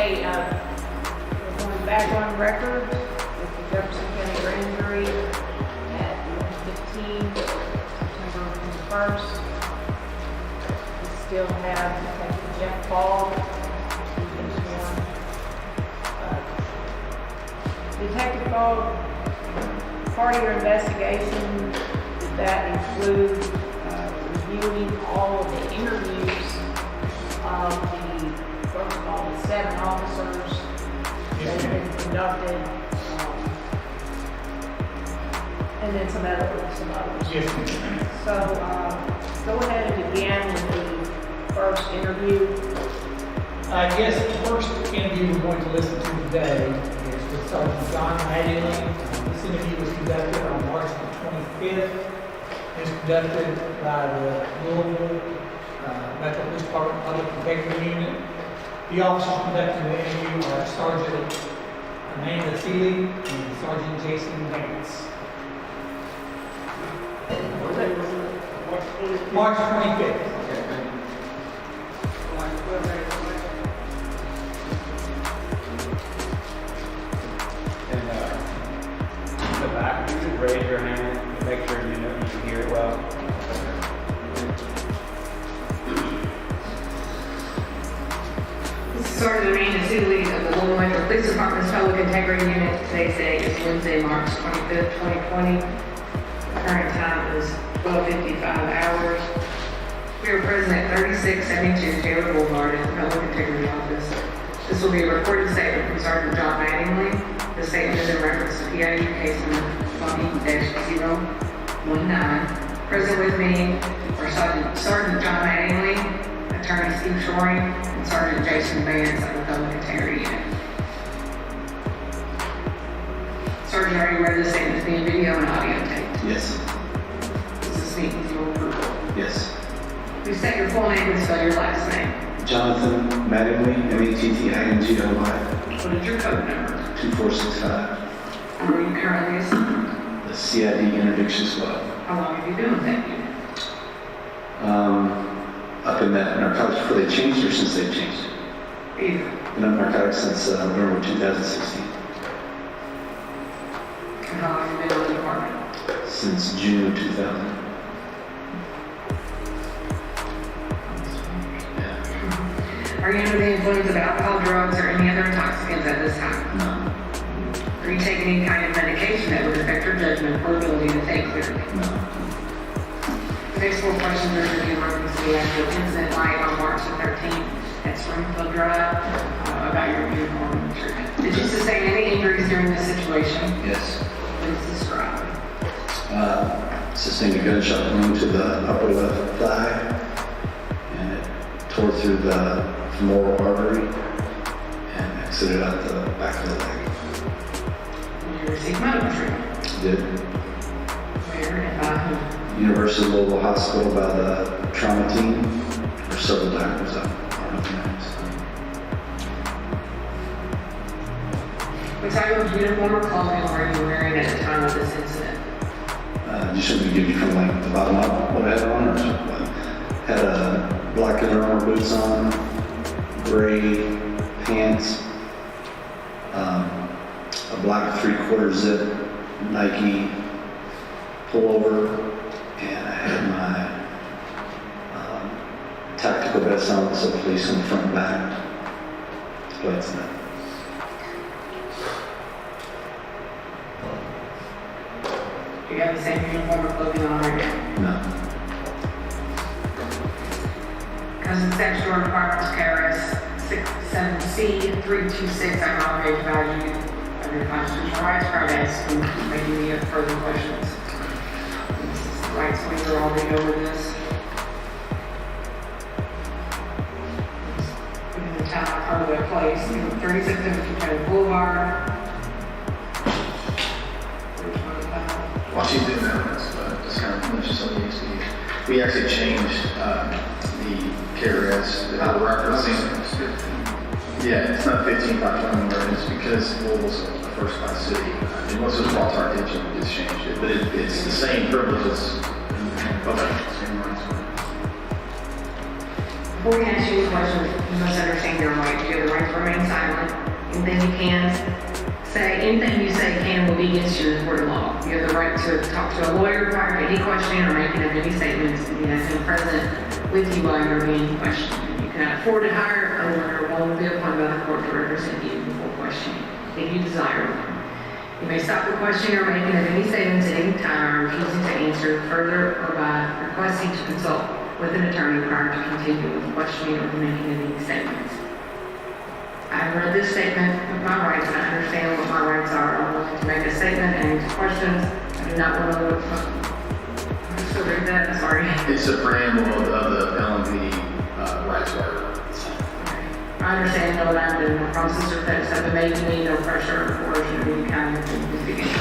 Okay, we're going back on record with the Jefferson County Grand Jury at 11:15, September 21st. We still have Detective Jeff Ball, who's been sworn. Detective Ball, part of your investigation, did that include reviewing all of the interviews of first of all, the 7 officers that have been conducted, and then some others. Yes. So, go ahead and begin with the first interview. Yes, the first interview we're going to listen to today is with Sergeant John Mattingly. This interview was conducted on March the 25th. It was conducted by the Louisville Metro Police Department Public Integrity Unit. The officers conducting the interview are Sergeant Amanda Seeley and Sergeant Jason Vance. March 25th. And in the back, you just raise your hand and make sure you know you can hear it well. Sergeant Amanda Seeley of the Louisville Metro Police Department's Public Integrity Unit. Today's date is Wednesday, March 25th, 2020. The current time is 12:55 hours. We are present at 3672 Taylor Boulevard in the Public Integrity Office. This will be a recorded statement from Sergeant John Mattingly. The statement is in reference to PIU case number 20-019. Present with me are Sergeant John Mattingly, Attorney Steve Shoring, and Sergeant Jason Vance of the Public Integrity Unit. Sergeant, are you ready to stand as being video and audio taped? Yes. Does this meet with your approval? Yes. Please state your full name and spell your last name. Jonathan Mattingly, Mattingly. What is your code number? 2465. And where are you currently assigned? The CID Interdiction Squad. How long have you been with that unit? Up in that narcotics before they changed or since they've changed it? Either. Been up narcotics since November 2016. And how long have you been on the department? Since June 2000. Yeah. Are you under the influence of alcohol, drugs, or any other intoxicants at this time? No. Are you taking any kind of medication that would affect your judgment or ability to think clearly? No. The next 4 questions are in the emergency actual incident night on March the 13th at Springfield Drive about your uniform and treatment. Did you sustain any injuries during this situation? Yes. Please describe. Sustained a gunshot wound to the upper left thigh, and it tore through the femoral artery and exited out the back of the leg. Did you receive medical treatment? Did. Where and by whom? University of Louisville Hospital by the trauma team. There's several doctors out. I don't know the names. What type of uniform or clothing were you wearing at the time of this incident? You shouldn't give you from like the bottom up what I had on or something. Had a black Under Armour boots on, gray pants, a black 3/4 zip Nike pullover, and I had my tactical vest on with some police on the front and back. Displays that. Do you have the same uniform or clothing on right now? No. Because of statutory requirements, KRS 67C326, I'm not going to value of your constitutional rights prior to asking any further questions. Right, so we are all going over this. Putting the time part of that place, 3652 Boulevard. Washington Mountains, but it's kind of just so easy. We actually changed the KRS that we're referencing. Yeah, it's not 15 by 20 anymore. It's because Louisville's a first class city. And once it was brought to our attention, we just changed it. But it's the same privileges. Okay. Same rights. Before we answer your questions, You must understand your rights. You have the right to remain silent. Anything you can say, anything you say can will be against you in the court of law. You have the right to talk to a lawyer prior to any questioning or making of any statements, and you have him present with you while you're being questioned. You cannot afford to hire a lawyer. One will be appointed by the court to represent you before questioning, if you desire one. You may stop the questioning or making of any statements at any time or refusing to answer further or by requesting to consult with an attorney prior to continuing with questioning or the making of any statements. I have read this statement of my rights and I understand what my rights are. I'm willing to make a statement and answer questions. I do not want to look for. I'm still read that, I'm sorry. It's a preamble of the LMP rights waiver. I understand, know what I'm doing. My promises are fixed. I've been making me no pressure or coercion of any kind from the beginning.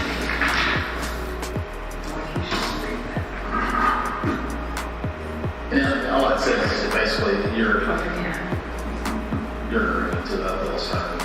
And all it says is basically that you're Yeah. agreeing to those terms.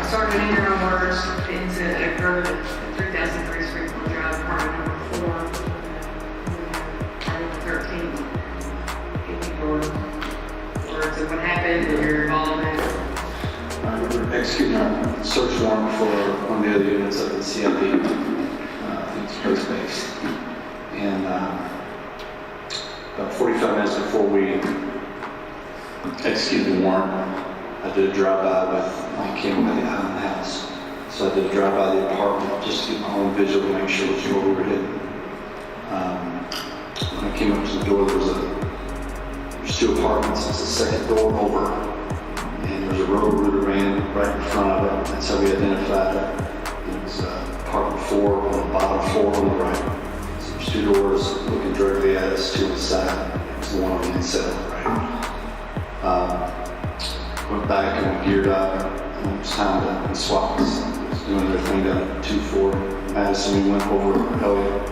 Starting in your own words, the incident occurred at 3003 Springfield Drive, apartment number 4, Article 13. Give me your words of what happened and your involvement. We're executing our search warrant for one of the other units of the CIP. I think it's place-based. And about 45 minutes before we executed the warrant, I did a drive-by with my camera at the island house. So I did a drive-by the apartment just to get my own visual to make sure which door we were hitting. When I came up to the door, there's two apartments. It's the second door over, and there's a road router ran right in front of it. That's how we identified it. It was apartment 4 on the bottom floor on the right. So there's two doors looking directly at us, two on the side. It was the one on the inside on the right. Went back and we geared up, and it was time to swap us. It was doing their thing down at 2-4 Madison. We went over Elliott,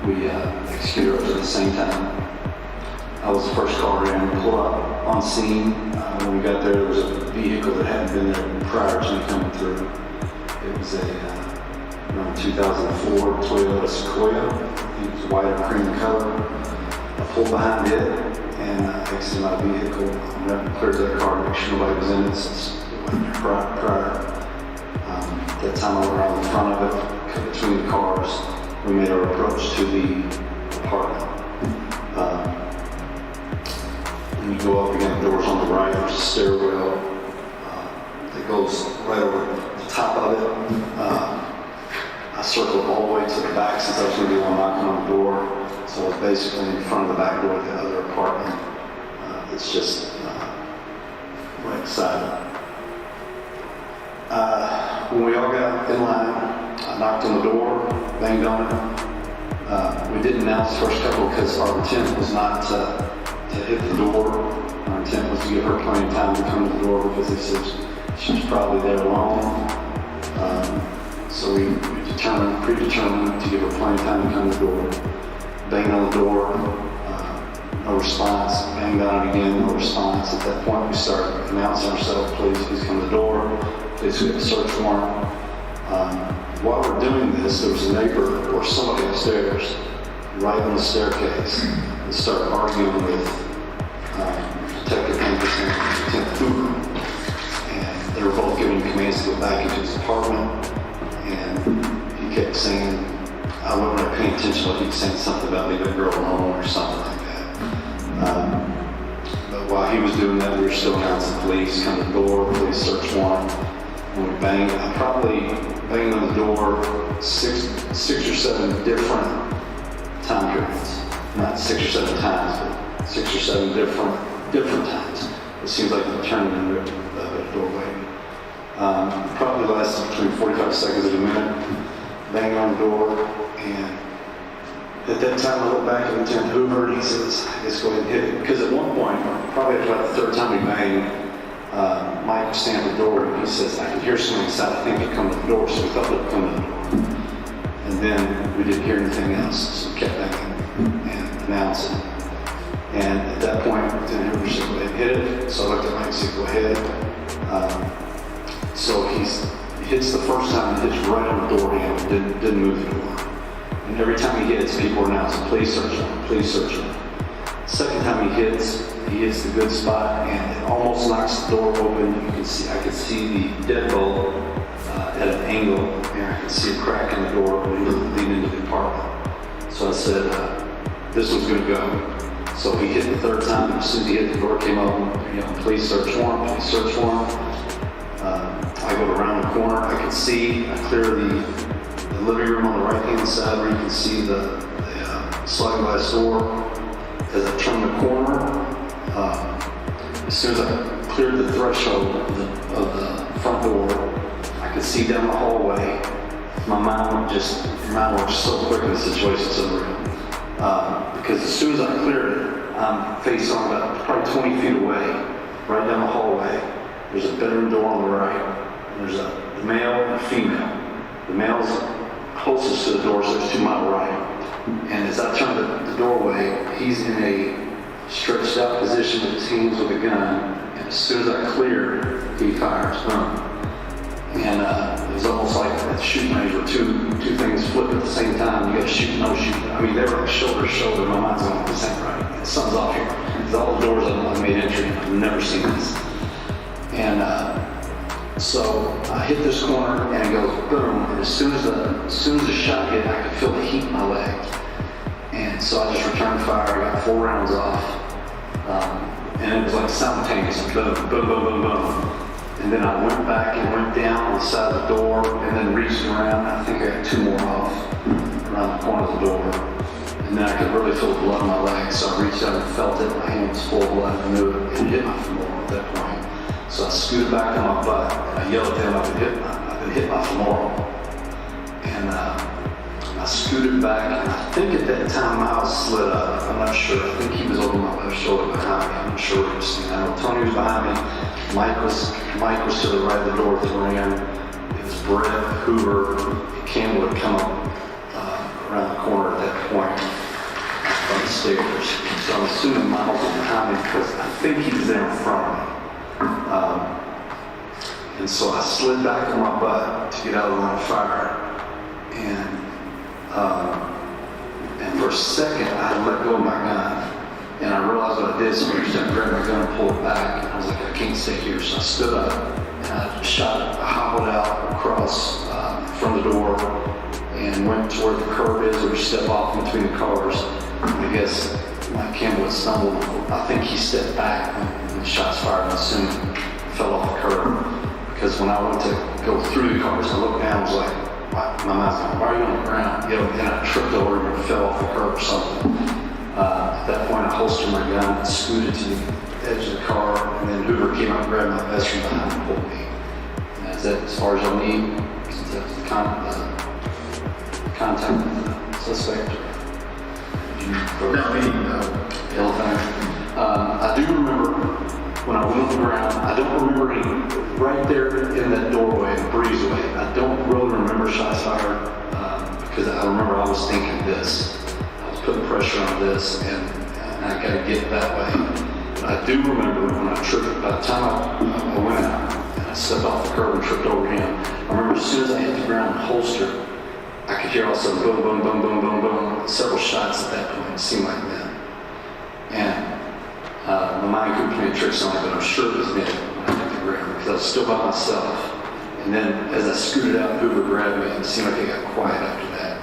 we executed up at the same time. I was the first car in. We pulled up on scene. When we got there was a vehicle that hadn't been there prior to me coming through. It was around 2004 Toyota Sequoia. It was white and cream color. I pulled behind it and exited my vehicle. I cleared that car to make sure nobody was in it since it wasn't there prior. That time I went around the front of it, cut between the cars. We made our approach to the apartment. When you go up again, the doors on the right, there's a stairwell that goes right over the top of it. I circled all the way to the back since I was going to be one knocking on the door. So I was basically in front of the back door of the other apartment. It's just right beside it. When we all got in line, I knocked on the door, banged on it. We didn't announce the first couple because our intent was not to hit the door. Our intent was to give her plenty of time to come to the door because they said she was probably there alone. So we predetermined to give her plenty of time to come to the door. Banged on the door, no response. Banged on it again, no response. At that point, we started announcing ourselves, please come to the door. Please, we have a search warrant. While we're doing this, there was a neighbor or somebody upstairs, right on the staircase, and started arguing with Detective Anderson and Lieutenant Hoover. And they were both giving commands to go back into his apartment. And he kept saying, I wasn't really paying attention, but he was saying something about leaving a girl alone or something like that. But while he was doing that, we were still announcing police, come to the door, police search warrant. When we banged, I probably banged on the door six or seven different time periods. Not 6 or 7 times, but 6 or 7 different times. It seems like I'm turning into a doorway. Probably lasted between 45 seconds and a minute. Banging on the door, and at that time I looked back at Lieutenant Hoover and he says, let's go ahead and hit it. Because at one point, probably after about the third time we banged, Mike was standing at the door and he says, I can hear something inside, I think they're coming to the door, so we thought they'd come to the door. And then we didn't hear anything else, so we kept banging and announcing. And at that point, then Hoover said, go ahead and hit it. So I looked at Mike and said, go ahead. So he hits the first time, and hits right on the door handle, didn't move the door. And every time he hits, people are announcing, please search him, please search him. Second time he hits the good spot, and it almost knocks the door open. You can see, I could see the deadbolt at an angle, and I could see a crack in the door leading into the apartment. So I said, this one's gonna go. So he hit the third time, and as soon as he hit the door, came open, please search warrant, please search warrant. I go around the corner, I can see, I clear the living room on the right-hand side where you can see the sliding glass door. As I turned the corner, as soon as I cleared the threshold of the front door, I could see down the hallway. My mind worked so quick in the situation, so real. Because as soon as I cleared it, I'm face on about probably 20 feet away, right down the hallway. There's a bedroom door on the right. There's a male and a female. The male's closest to the door, so it's to my right. And as I turn the doorway, he's in a stretched out position with his hands with a gun. And as soon as I clear, he fires. And it was almost like at the shooting range where two things flip at the same time. You got to shoot, no shoot. I mean, they were like shoulder to shoulder. My mind's going, this ain't right. Something's off here. Because all the doors I've made entry in, I've never seen this. And so I hit this corner and it goes boom. And as soon as the shot hit, I could feel the heat in my leg. And so I just returned fire. I got 4 rounds off. And it was like simultaneous. Boom, boom, boom, boom, boom. And then I went back and went down on the side of the door and then reached around. I think I got 2 more off around the corner of the door. And then I could really feel the blood in my legs. So I reached out and felt it. My hand was full of blood. I knew it hit my femoral at that point. So I scooted back on my butt and I yelled at them, I've been hit my femoral. And I scooted back, and I think at that time Miles slid up. I'm not sure. I think he was over my left shoulder behind me. I'm not sure what he was seeing. I know Tony was behind me. Mike was to the right of the door through him. It was Brett, Hoover, and Campbell had come up around the corner at that point from the stairs. So I'm assuming Miles was behind me because I think he was there in front of me. And so I slid back on my butt to get out of the line of fire. And for a second, I had let go of my gun. And I realized what I did, so I reached out and grabbed my gun and pulled it back. And I was like, I can't stay here. So I stood up and I hobbled out across from the door and went to where the curb is, where you step off in between the cars. And I guess Mike Campbell had stumbled. I think he stepped back when the shots fired and assumed fell off the curb. Because when I went to go through the cars, I looked down and was like, my mouth's going, why are you on the ground? And I tripped over and fell off the curb or something. At that point, I holstered my gun and scooted to the edge of the car, and then Hoover came out and grabbed my vest from behind and pulled me. And that's it, as far as you'll need, since that was the contact with the suspect. I do remember when I went on the ground, I don't remember any, right there in that doorway, the breezeway, I don't really remember shots fired, because I remember I was thinking this. I was putting pressure on this, and I gotta get that way. But I do remember when I tripped, by the time I went out, and I stepped off the curb and tripped over him, I remember as soon as I hit the ground and holstered, I could hear all of a sudden boom, boom, boom, boom, boom, boom, several shots at that point, it seemed like men. And my mind couldn't play tricks on me, but I'm sure it was me when I hit the ground because I was still by myself. And then as I scooted out, Hoover grabbed me, and it seemed like it got quiet after that.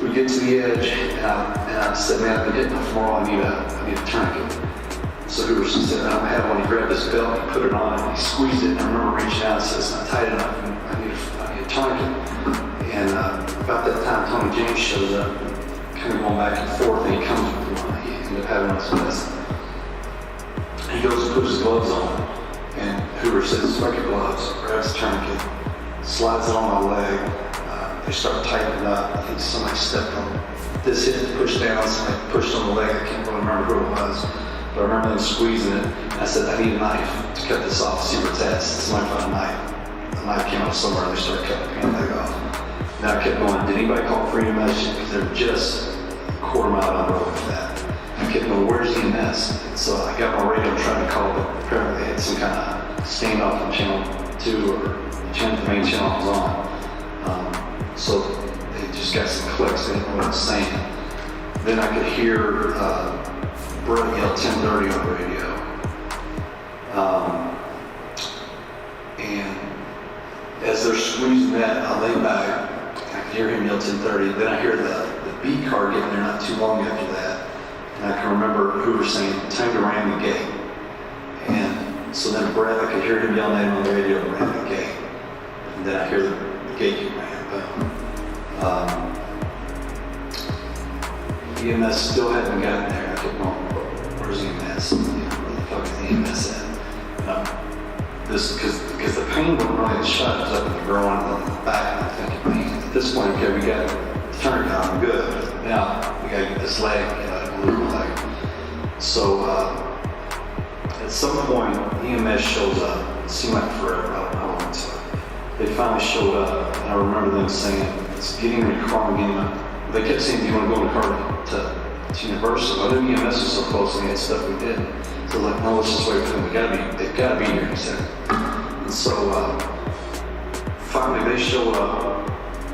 We get to the edge, and I said, man, I've been hitting my femoral, I need a tourniquet. So Hoover said, I don't have one. He grabbed his belt, he put it on, and he squeezed it, and I remember reaching out and said, it's not tight enough, and I need a tourniquet. And about that time, Tony James shows up, kind of going back and forth, and he comes with one. He ended up having on his vest. He goes and puts his gloves on, and Hoover says, fuck your gloves, grabs the tourniquet, slides it on my leg. They start tightening up. I think somebody stepped on this hit, pushed down, somebody pushed on the leg. I can't really remember who it was, but I remember them squeezing it. And I said, I need a knife to cut this off, see where it's at. Somebody found a my account somewhere, and they started cutting the pan back off. Now I kept going, did anybody call for EMS? Because they're just a quarter mile down the road with that. I kept going, where's EMS? And so I got my radio trying to call, but apparently they had some kind of standoff on channel 2 or the main channel was on. So they just got some clicks, they didn't know what I was saying. Then I could hear Brett yell 10:30 on the radio. And as they're squeezing that, I lay back, I could hear him yell 10:30. Then I hear the B car getting there not too long after that. And I can remember Hoover saying, time to ram the gate. And so then Brett, I could hear him yelling at him on the radio, ram the gate. And then I hear the gate get ran. EMS still hadn't gotten there. I kept going, where's EMS? Where the fuck is EMS at? Because the pain wasn't really shut. It was up in the groin and the back. And I'm thinking, man, at this point, okay, we got the tourniquet on, I'm good. Now we got to get this leg, glue leg. So at some point, EMS shows up. It seemed like forever. I don't know how long it's like. They finally showed up, and I remember them saying, "It's getting in the car, getting up." They kept saying, "Do you want to go in the car to Universal?" I knew EMS was so close, and they had stuff we did. So I was like, "No, let's just wait for them. They've got to be here," he said. And so finally, they show up.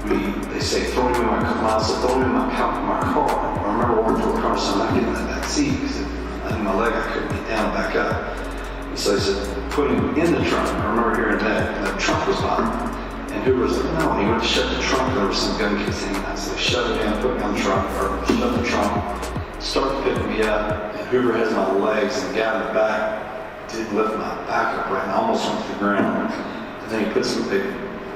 They say, "Throw him in my car." I said, "Throw him in my car." I remember walking to a car, so I'm not getting in that back seat because I had my leg, I couldn't get down and back up. And so I said, "Put him in the trunk." I remember hearing that, and the trunk was bottom. And Hoover was like, "No," and he went to shut the trunk, there was some gun kids hanging out. So they shut it down, put me on the trunk, or shut the trunk, started picking me up, and Hoover has my legs, and the guy in the back didn't lift my back up right, and I almost went to the ground. And then he put some big,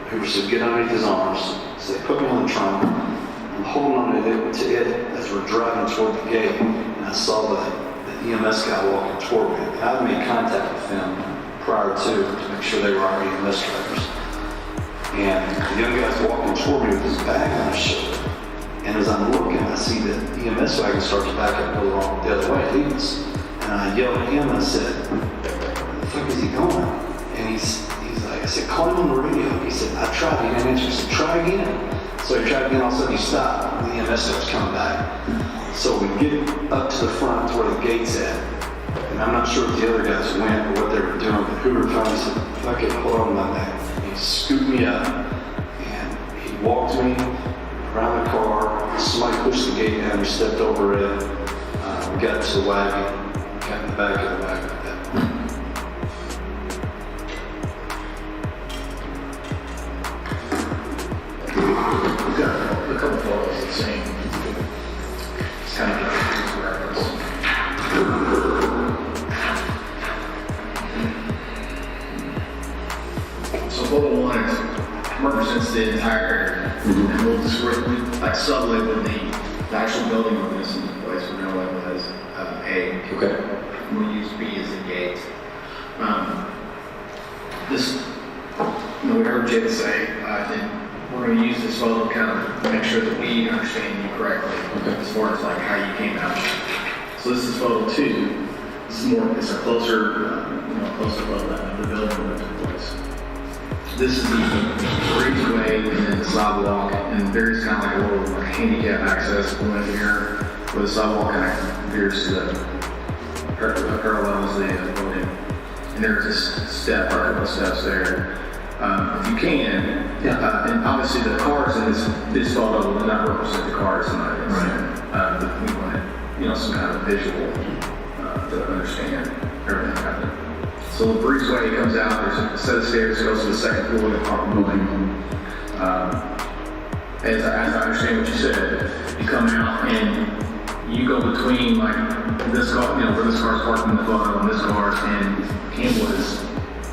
Hoover said, "Get underneath his arms." So they put me on the trunk. I'm holding on to it as we're driving toward the gate, and I saw the EMS guy walking toward me. And I made contact with them prior to make sure they were our EMS drivers. And the young guy's walking toward me with his bag on his shoulder. And as I'm looking, I see the EMS wagon start to back up and go the other way, leave us. And I yelled at him and I said, "Where the fuck is he going?" And he's like, I said, "Call him on the radio." He said, "I tried." He didn't answer. I said, "Try again." So he tried again, all of a sudden he stopped. And the EMS starts coming back. So we get up to the front to where the gate's at. And I'm not sure if the other guys went or what they were doing, but Hoover finally said, "Fuck it, hold on to my neck." He scooped me up and he walked me around the car. Somebody pushed the gate down, he stepped over it. We got to the wagon, got in the back of the wagon. We've got a couple photos the same. It's kind of a reference. So photo 1 represents the entire area. And we'll just sub-label the actual building where this is in place. We're going to label it as A. Okay. We'll use B as the gate. We heard Jay say, we're going to use this photo to kind of make sure that we understand you correctly as far as like how you came out. So this is photo 2. This is it's a closer photo of the building that took place. This is the breezeway and then the sidewalk, and there's kind of like a little handicap access point here where the sidewalk kind of veers to the parallels the building. And there's this step, or a couple of steps there. If you can, and obviously the cars in this photo do not represent the cars tonight. Right. We wanted, some kind of visual to understand everything happening. So the breezeway comes out, there's a set of stairs that goes to the second floor of the apartment building. As I understand what you said, you come out and you go between like this car, where this car's parked in the photo and this car's, and Campbell is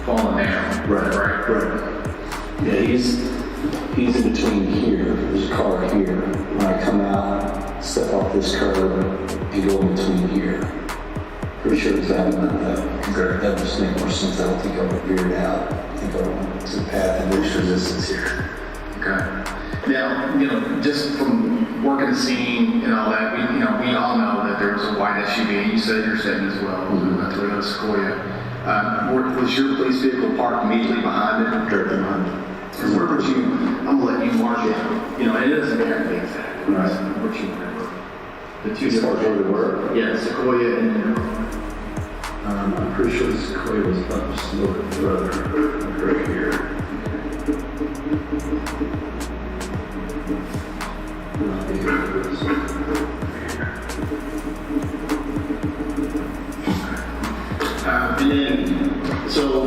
falling down. Right. Yeah, he's in between here. There's a car here. When I come out, step off this curb and go in between here. Pretty sure that would just make more sense. I don't think I would veer it out. I think I went to the path and least resistance here. Okay. Now, just from working the scene and all that, we all know that there was a white SUV. You said you're sitting as well, a Toyota Sequoia. Was your police vehicle parked immediately behind it? Directly behind it. And where would you, I'm gonna let you mark it, you know, it doesn't have to be exact. Right. What you remember. The two As far as where we were, yeah, Sequoia and I'm pretty sure this Clay was up just a little bit further, like right here. Not here, it was here. and then, so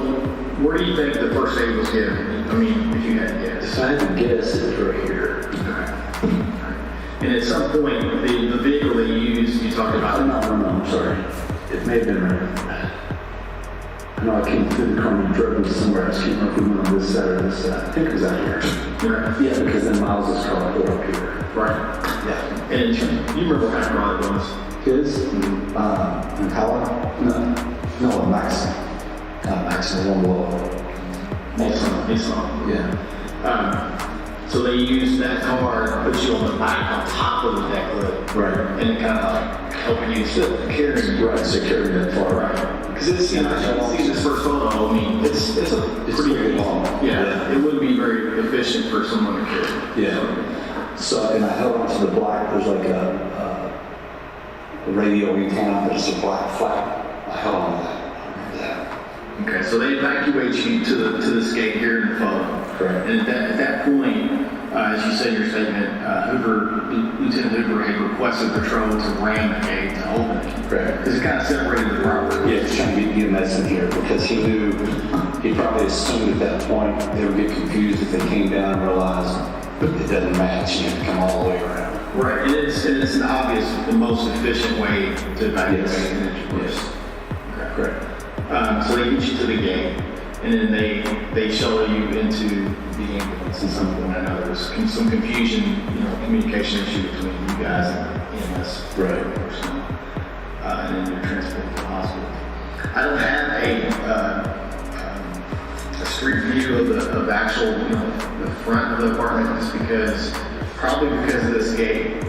where do you think the first aid was given? I mean, if you had to guess. If I had to guess, it's right here. And at some point, the vehicle that you used, you talked about. No, I'm sorry. It may have been right. I know I came through the corner and drove me somewhere. I was keeping up with on this side or this side. I think it was out here. Right. Yeah, because then Miles' car put up here. Right. Yeah. And you remember what kind of car it was? His? Impala? No, Maxim. Maxim, one below. Nissan. Yeah. So they used that car to put you on the back on top of the deck lid. Right. And it kind of like helping you carry you. Right, so carrying that far. Right. Because it's, you know, see this first photo, I mean, it's pretty pretty long. Yeah, it wouldn't be very efficient for someone to carry. Yeah. So, and I held onto the black, there's like a radio antenna, there's a black flap. I held on to that. I remember that. Okay, so they evacuate you to this gate here in the photo. Correct. And at that point, as you said in your statement, Lieutenant Hoover had requested patrol to ram the gate to open it. Correct. Because it kind of separated the property. Yeah, he's trying to get us in here because he knew, he probably assumed at that point they would get confused if they came down and realized it doesn't match and you have to come all the way around. Right, and it's an obvious, the most efficient way to evacuate Yes. an entrance. Yes. Okay. Correct. So they get you to the gate, and then they shuttle you into the ambulance and something. I know there's some confusion, you know, communication issue between you guys and EMS Right. personnel, and then you're transported to the hospital. I don't have a street view of the actual, you know, the front of the apartment, just because, probably because of this gate,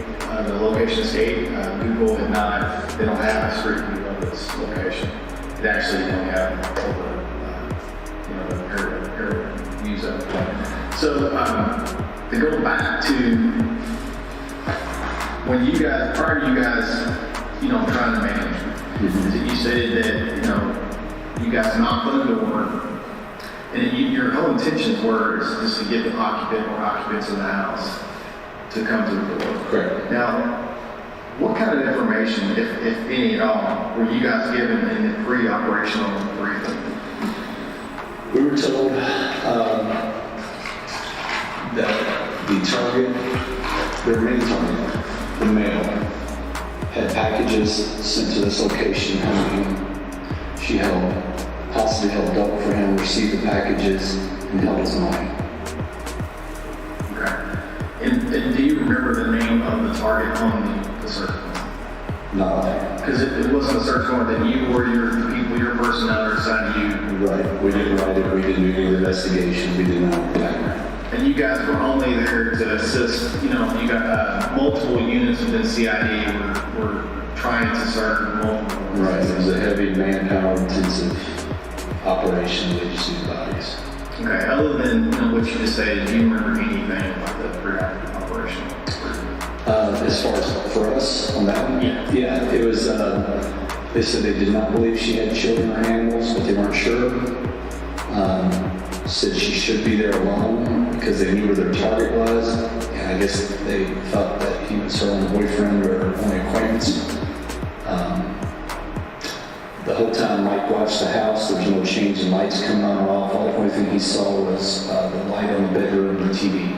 the location of this gate, Google had not, they don't have a street view of this location. It actually only have all the, you know, the air views of it. So, to go back to when you guys, prior to you guys, you know, trying to manage, you said that, you know, you guys knocked on the door, and your whole intentions were just to get the occupant or occupants in the house to come to the door. Correct. Now, what kind of information, if any at all, were you guys given in the pre-operational briefing? We were told that the target, their main target, the male, had packages sent to this location. She possibly held up for him, received the packages, and held his money. Okay. And do you remember the name of the target on the search warrant? No. Because it wasn't a search warrant that you or the people, your personnel are assigned to you. Right. We didn't write it. We didn't do any investigation. We didn't know the background. And you guys were only there to assist, you know, you got multiple units within CID were trying to serve multiple. Right. It was a heavy manpower intensive operation to just use bodies. Okay, other than, you know, what you just said, do you remember anything about the pre-operative operation? As far as for us on that one? Yeah, it was, they said they did not believe she had children or animals, but they weren't sure. Said she should be there alone because they knew where their target was. And I guess they thought that he was her only boyfriend or only acquaintance. The whole time Mike watched the house, there was no change in lights coming on or off. The only thing he saw was the light on the bedroom and the TV.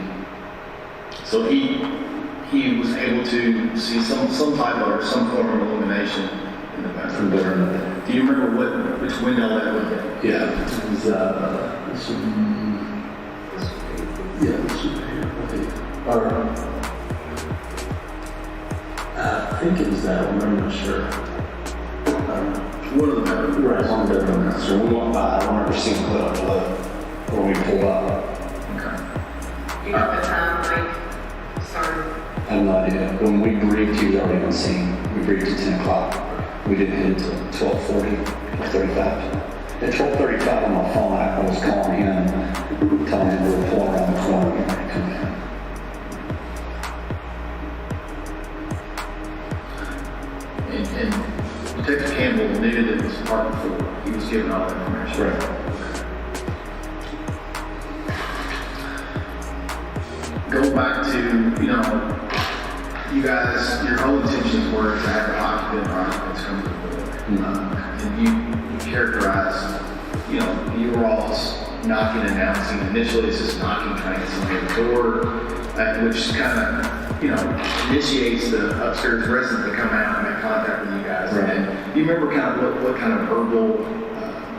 So he was able to see some type of, or some form of illumination in the From bedroom. bedroom. Do you remember which window that was in? Yeah, it was, this one, yeah, this one here, I think. Or, I think it was that one, I'm not sure. One of the bedrooms. Right, one bedroom. So we went by, I don't remember seeing it lit up when we pulled up. Okay. You know the time, like, started. I have no idea. When we briefed, he was already on scene. We briefed at 10 o'clock. We didn't hit until 12:40 or 35. And At 12:35 on my phone, I was calling him, telling him we were pulling around the corner and I come in. And Detective Campbell knew that it was parked before. He was given all that information. Right. Go back to, you guys, your whole intentions were to have the occupant or occupants come to the door. And you characterized, you were all knocking, announcing. Initially, it's just knocking, trying to get somebody at the door, which kind of, initiates the upstairs resident to come out and make contact with you guys. Right. And do you remember kind of what kind of verbal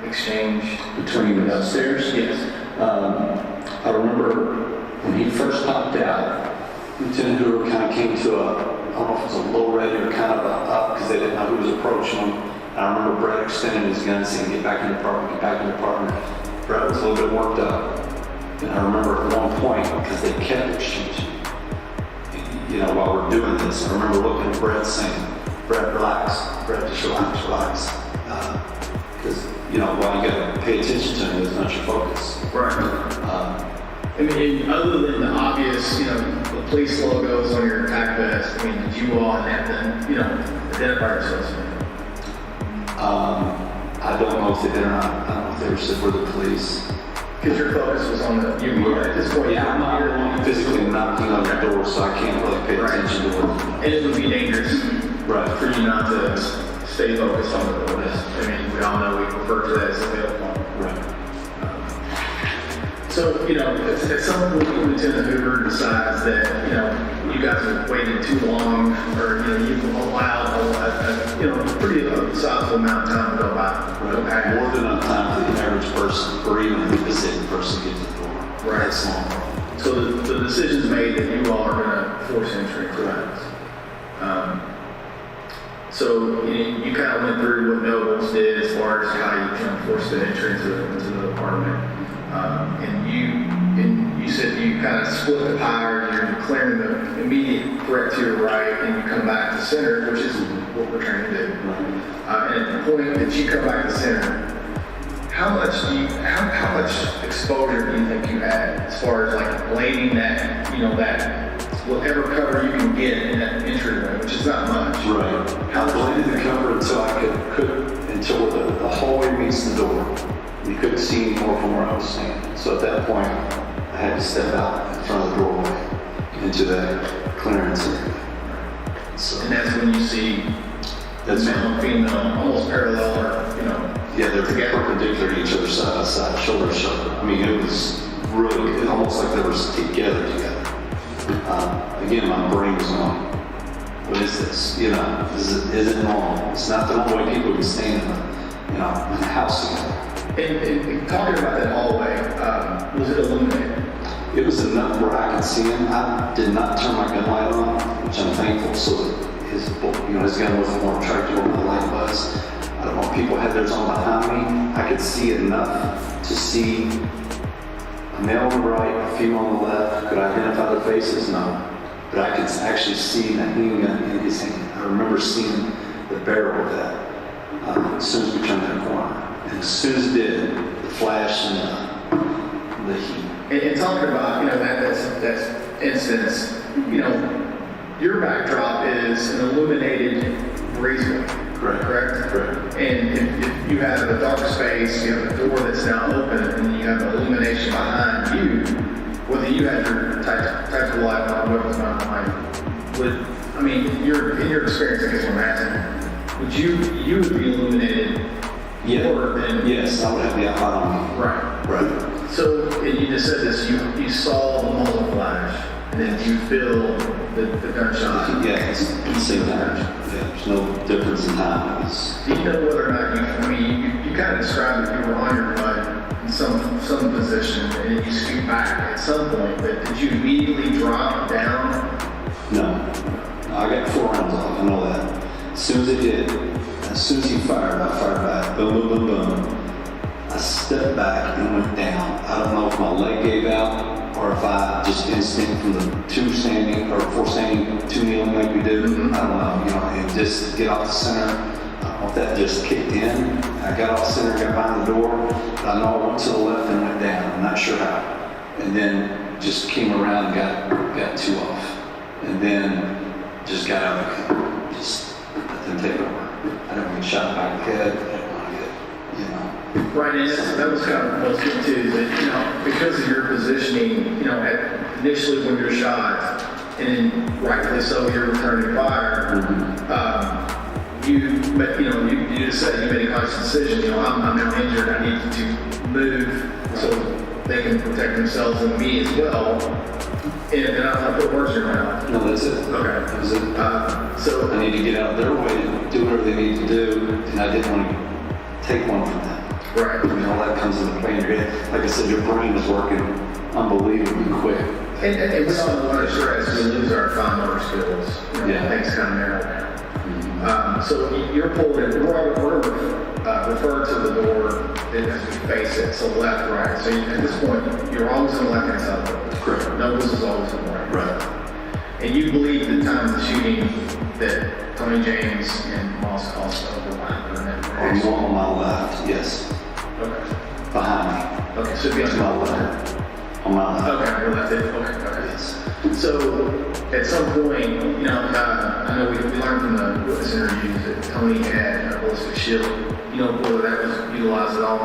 exchange? Between the upstairs? Yes. I remember when he first popped out, Lieutenant Hoover kind of came to I don't know if it was a low ready or kind of a up because they didn't know who was approaching him. I remember Brett extending his gun saying, get back in the apartment, get back in the apartment. Brett was a little bit worked up. And I remember at one point, because they kept exchanging, while we're doing this, I remember looking at Brett saying, Brett, relax. Brett, just relax. Because, while you got to pay attention to him, it's not your focus. Right. I mean, other than the obvious, the police logos on your attack vest, did you all have to, identify yourselves? I don't know if they did or not. I don't know if they said we're the police. Because your focus was on at this point. Yeah, I'm not physically knocking on the door, so I can't really pay attention to what. And it would be dangerous for you not to stay focused on the door. We all know we refer to that as a fail point. Right. So, at some point, Lieutenant Hoover decides that, you guys have waited too long, or, you've allowed a pretty sizable amount of time to go by. More than enough time for the average person, or even the visiting person to get to the door. Right. That's long. So the decision's made that you all are going to force entry into the house. So you kind of went through what Nobles did as far as how you forced the entry into the apartment. And you said you kind of split the pie, you're declaring the immediate threat to your right, and you come back to center, which is what we're trying to do. And at the point that you come back to center, how much exposure do you think you had as far as like blading that, that whatever cover you can get in that entryway, which is not much. Right. I bladed the cover until I could until the hallway meets the door. You couldn't see any more from where I was standing. So at that point, I had to step out in front of the doorway into that clearance area. So, and that's when you see male and female almost parallel, or yeah, they're perpendicular to each other, side by side, shoulder to shoulder. It was really almost like they were together. Again, my brain was going, what is this? Is it normal? It's not the normal way people would stand in a house together. And talking about that hallway, was it illuminated? It was enough where I could see him. I did not turn my gun light on, which I'm thankful. So his gun wasn't more attractive where my light was. I don't know if people had theirs on behind me. I could see enough to see a male on the right, a female on the left. Could I identify their faces? No. But I could actually see the handgun in his hand. I remember seeing the barrel of that as soon as we turned that corner. And as soon as it did, the flash and the heat. And talking about, that's instance, your backdrop is an illuminated breezeway. Correct? And if you have a dark space, you have a door that's now open, and you have illumination behind you, whether you had your tactical light on, whether it's not behind you, in your experience, I guess what I'm asking, you would be illuminated. Yes, I would have the outline on me. Right. So, and you just said this, you saw the muzzle flash, and then you feel the gunshot. Yeah, it's the same time. Yeah, there's no difference in time. Do you know whether or not you kind of described that you were on your butt in some position, and then you scoot back at some point, but did you immediately drop down? No. I got 4 rounds off, I know that. As soon as it did, as soon as he fired, I fired back. Boom, boom, boom, boom. I stepped back and went down. I don't know if my leg gave out or if I just instinct from the 4 standing, 2 kneeling like we do. I don't know, and just get off the center. I don't know if that just kicked in. I got off center, got behind the door, but I know I went to the left and went down. I'm not sure how. And then just came around and got two off. And then just got out of the car. Just let them take over. I don't get shot back in the head. I don't want to get, you know. Right, and that was kind of what I was getting to, is that, you know, because of your positioning, you know, initially when you're shot, and then rightfully so, you're returning fire, you just said you made a conscious decision, you know, I'm now injured, I need to move so they can protect themselves and me as well. And I don't want to put words in your mouth. No, that's it. Okay. That was it. So I need to get out of their way to do whatever they need to do, and I didn't want to take one from them. right. I mean, all that comes into play in your head. Like I said, your brain is working unbelievably quick. And we all want to stress we lose our fine motor skills. You know, Yeah. things kind of narrow down. So you're pulled in. We're referred to the door as we face it, so left, right. So at this point, you're always on the left-hand side of the door. Correct. Nose is always on the right. Right. And you believe the time of the shooting that Tony James and Moss Costa overlapped, On my left, yes. Okay. Behind me. Okay, so it'd be To on my the left. left. On my left. Okay, we're left. Okay. Yes. So, at some point, you know, I know we learned from the witness interviews that Tony had a ballistic shield. You know, whether that was utilized at all,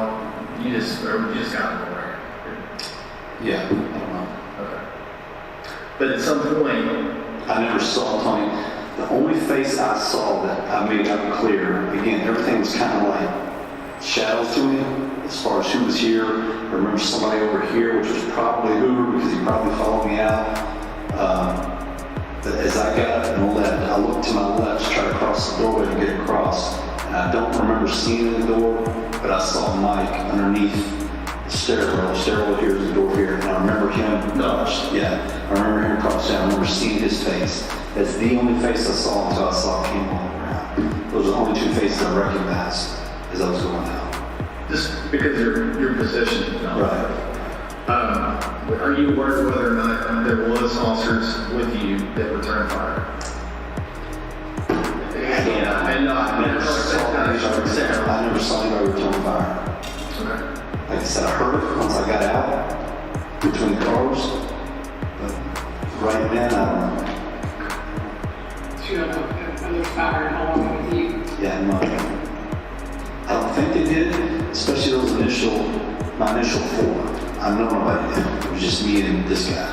you just got it right. Yeah, I don't know. Okay. But at some point, I never saw Tony. The only face I saw that I made out clear, again, everything was kind of like shadows to me as far as who was here. I remember somebody over here, which was probably Hoover because he probably followed me out. But as I got up and left, I looked to my left to try to cross the doorway to get across. And I don't remember seeing the door, but I saw Mike underneath the stairwell. The stairwell here is the door here. And I remember him, I remember him cross down. I remember seeing his face. That's the only face I saw until I saw Kim on the ground. Those are the only two faces I recognized as I was going out. just because your position, you know. Right. Are you aware whether or not there was officers with you that returned fire? I never saw anybody return fire. Okay. Like I said, I heard it once I got out between the cars, but right then, I don't know. So you don't know if there's fire and how long with you? Yeah, no. I don't think they did, especially my initial four. I know nobody did. It was just me and this guy.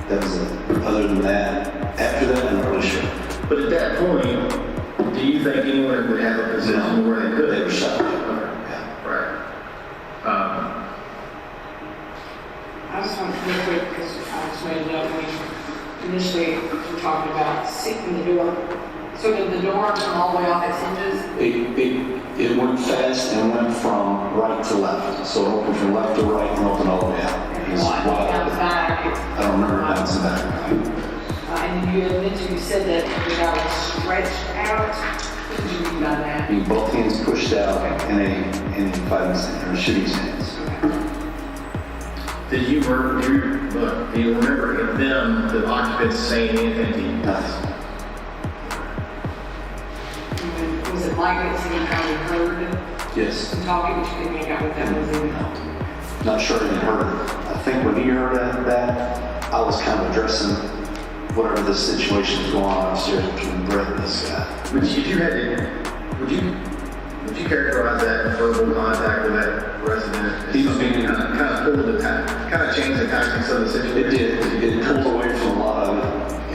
That was it. Other than that, after that, I'm not really sure. But at that point, do you think anyone would have a position where they could? They were shot. Okay. Yeah. Right. I just want to real quick, because I just made it up, we initially were talking about seeking the door. So did the door come all the way off its hinges? It went fast and went from right to left. So it opened from left to right and opened all the way out. It was Down the wild. back? I don't remember bouncing back. And you had mentioned, you said that the guy was stretched out. What did you mean by that? Being both hands pushed out in a fighting stance, or shooting stance. Do you remember them, the occupants, saying anything to you? Nothing. Was it like it, so you kind of heard Yes. some talking, which didn't make out what that was in? Not sure he heard it. I think when he heard that, I was kind of addressing whatever the situation was going on upstairs between Brett and this guy. Would you characterize that verbal contact with that resident? He was being- kind of changed the tactics of the situation? It did. It pulled away from a lot of it,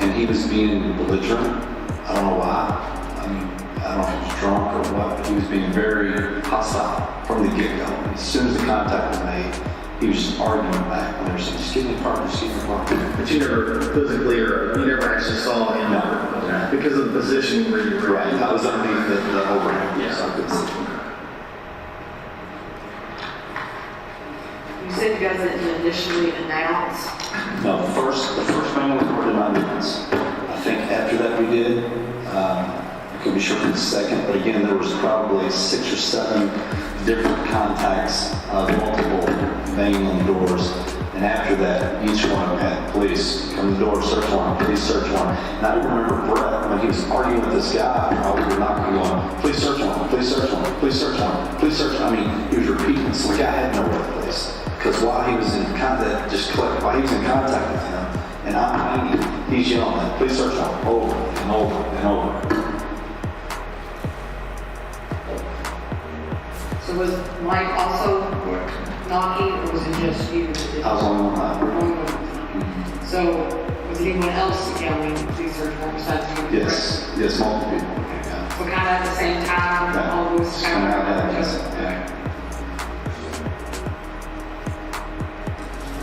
and he was being belligerent. I don't know why. I mean, I don't know if he was drunk or what, but he was being very hostile from the get-go. As soon as the contact was made, he was just arguing back. When they were saying, just give me a partner, just give me a partner. But you never physically, or you never actually saw him? No. Okay. Because of the position where you were. Right, I was underneath the overhang, Yeah. so I could see. You said you guys didn't initially announce. No, the first man was recorded 9 minutes. I think after that we did. I could be sure for the second, but again, there was probably 6 or 7 different contacts, multiple banging on the doors, and And after that, each one of them had police come to the door, search warrant, police search warrant. And I remember Brett, when he was arguing with this guy, while we were knocking, going, police search warrant, police search warrant, police search warrant, police search warrant. I mean, he was repeating, so the guy had nowhere to place. Because while he was in contact, while he was in contact with him, and I'm hanging, he's yelling, police search warrant, over and over and over. So was Mike also knocking, or was it just you? I was on one night. So was anyone else yelling these search warrants besides you? Yes, multiple people. Yeah. So kind of at the same time, Right. all those Just coming out of just. yeah.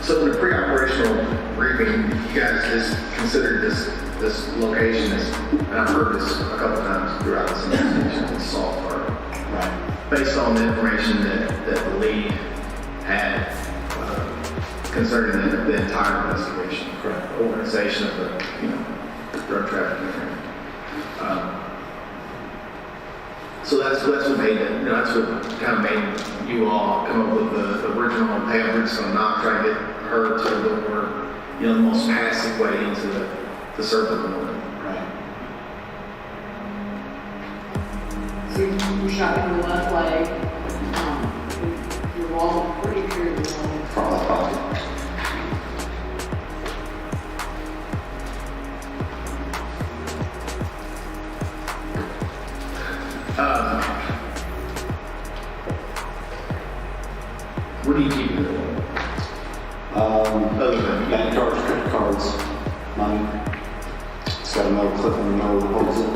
So in the pre-operational briefing, you guys just considered this location as, and I've heard this a couple times throughout this investigation, as salt harbor. Right. Based on the information that the lead had concerning the entire investigation, Correct. organization of the, drug trafficking. So that's what made it, that's what kind of made you all come up with the original, hey, we're just gonna not try to get her to the more, the most passive way into the circle of the woman. Right. So you shot in the left leg, your wall pretty clearly wrong. From the pocket. What do you keep in the other than Bank cards, credit cards, money. It's got a metal clip in the middle that holds it.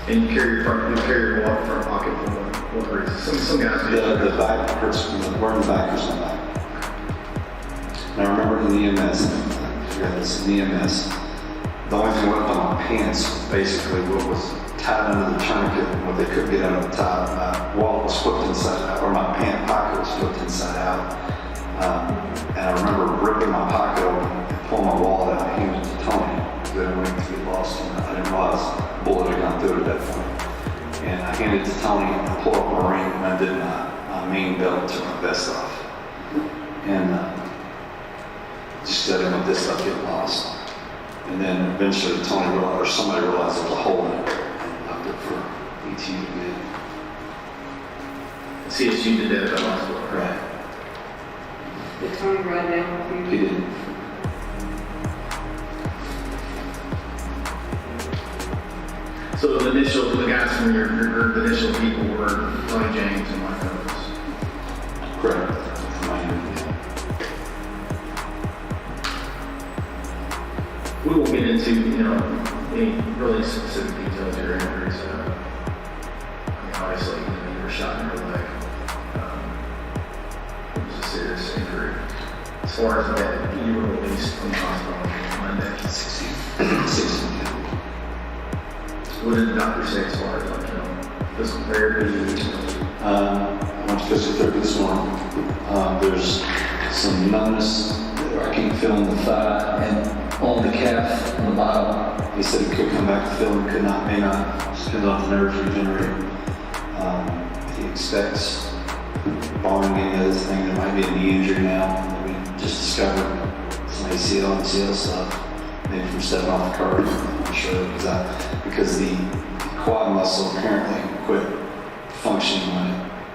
And you carry your wallet front pocket for what reason? Some guys do. The back hurts, wearing the back hurts my back. And I remember in the EMS, I forgot this, in the EMS, the only thing left on my pants was basically what was tied under the tourniquet and what they couldn't get out of the top. My wallet was flipped inside out, or my pant pocket was flipped inside out. And I remember ripping my pocket open and pulling my wallet out and handing it to Tony. Because I didn't want it to get lost. And I didn't realize a bullet had gone through it at that point. And I handed it to Tony and I pulled up my ring and I did my main belt, took my vest off. And just I didn't want this stuff get lost. And then eventually Tony realized, or somebody realized there was a hole in it. For ET to get. CSU did that at the hospital, right? Did Tony ride down with you? He did. So the guys from the initial people were Tony James and Mike Owens. Correct. From Miami. We won't get into, any really specific details of your injuries. Obviously, you were shot in your leg. It was a serious injury. As far as that, you were released from the hospital on Monday. 16. What did the doctor say as far as, physical therapy? I went to physical therapy this morning. There's some numbness that I keep feeling the thigh and on the calf on the bottom. He said he could come back to film, could not, may not. Just depends on the nerves regenerating. He expects, barring any other thing, there might be a knee injury now that we just discovered. Some ACL and MCL stuff. Maybe from stepping off the car. I'm not sure because the quad muscle apparently quit functioning when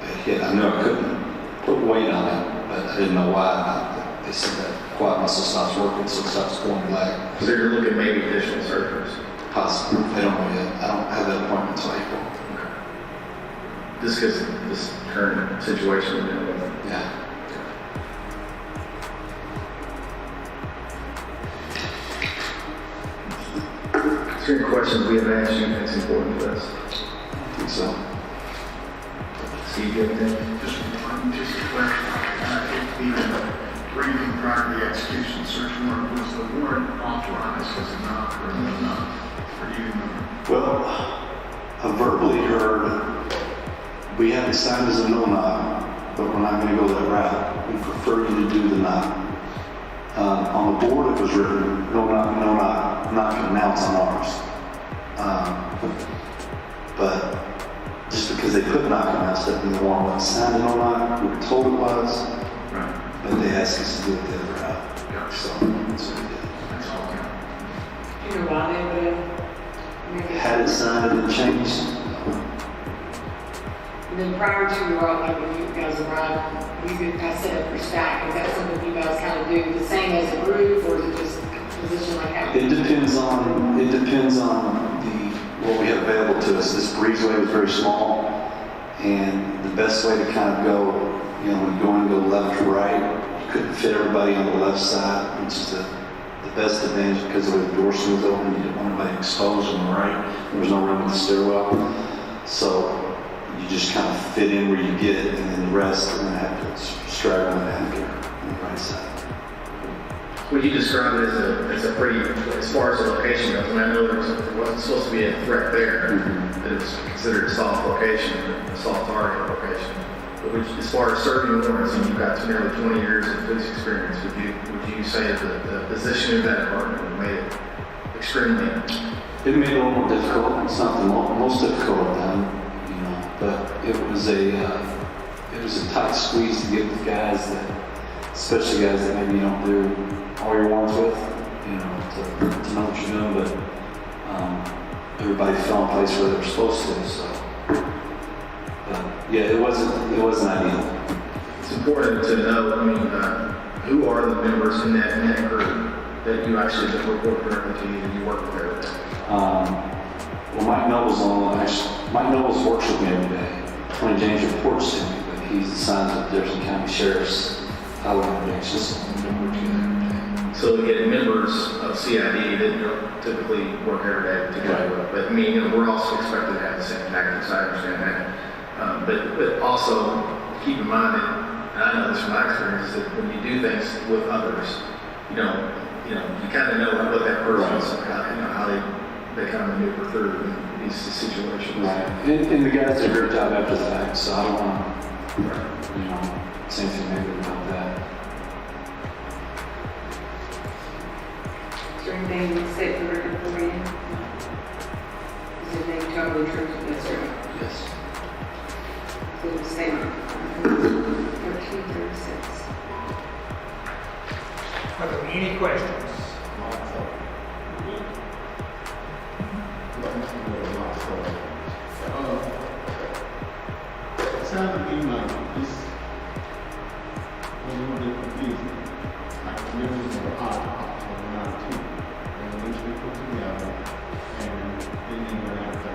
it hit. I knew I couldn't put weight on it, but I didn't know why. They said that quad muscle stops working, so it stops pulling your leg. So you're looking maybe additional surgeries? Possibly. I don't know yet. I don't have that appointment until April. Okay. Just because of this current situation we're dealing with? Yeah. Is there any questions we have asked you that's important to us? I think so. Steve, you have anything? Just to clarify, if the briefing prior to the execution search warrant, was the warrant authorized, was it not, or was it not? Or do you remember? Well, I verbally heard we haven't signed as a no knock, but we're not going to go that route. We prefer you to do the knock. On the board it was written, no knock, no knock, not going to announce on ours. But just because they put knocking out stuff in the warrant wasn't signed or not, we were told it was, Right. but they asked us to do it the other route. So that's what we did. That's all. You know why they would have? Had it signed and changed, And then prior to your, like when you guys arrived, you guys set up your stack. Is that something you guys kind of do the same as a group, or is it just position like how? it depends on what we have available to us. This breezeway was very small, and the best way to kind of go, when you go and go left to right, you couldn't fit everybody on the left side, which is the best advantage because of the way the door swings open. You didn't want anybody exposed on the right. There was no room in the stairwell. So you just kind of fit in where you get, and then the rest are going to have to straddle and have here on the right side. Well, you described it as a pretty, as far as the location goes, and I know there wasn't supposed to be a threat there, that it was considered a soft location, a soft target location. But as far as serving warrants, and you've got nearly 20 years of police experience, would you say that the position of that department would made it extremely? It made it a little more difficult. It's not the most difficult I've done, but it was a tight squeeze to get with guys especially guys that maybe you don't do all your warrants with, to know what you're doing, but everybody fell in place where they were supposed to, so. But yeah, it wasn't ideal. It's important to know, who are the members in that group that you actually just report directly to you and you work with every day? Well, Mike Nobles works with me every day. Tony James reports to me, but he's assigned to the Jefferson County Sheriff's Highway Intervention System. We work together every day. So we get members of CID that don't typically work every day together. Right. But we're also expected to have the same tactics, I understand that. But also keep in mind that, and I know this from my experience, is that when you do things with others, you kind of know what that person's, how they kind of maneuver through these situations. Right. And the guys do a great job after the fact, so I don't want to, say anything negative about that. Is there anything you can say for the record for you? Is it name totally true? Yes, sir. Yes. So the same, 1336. Are there any questions? It sounds to me like this was a little bit confusing. Like members of the odd around two, and eventually put together, and then they went after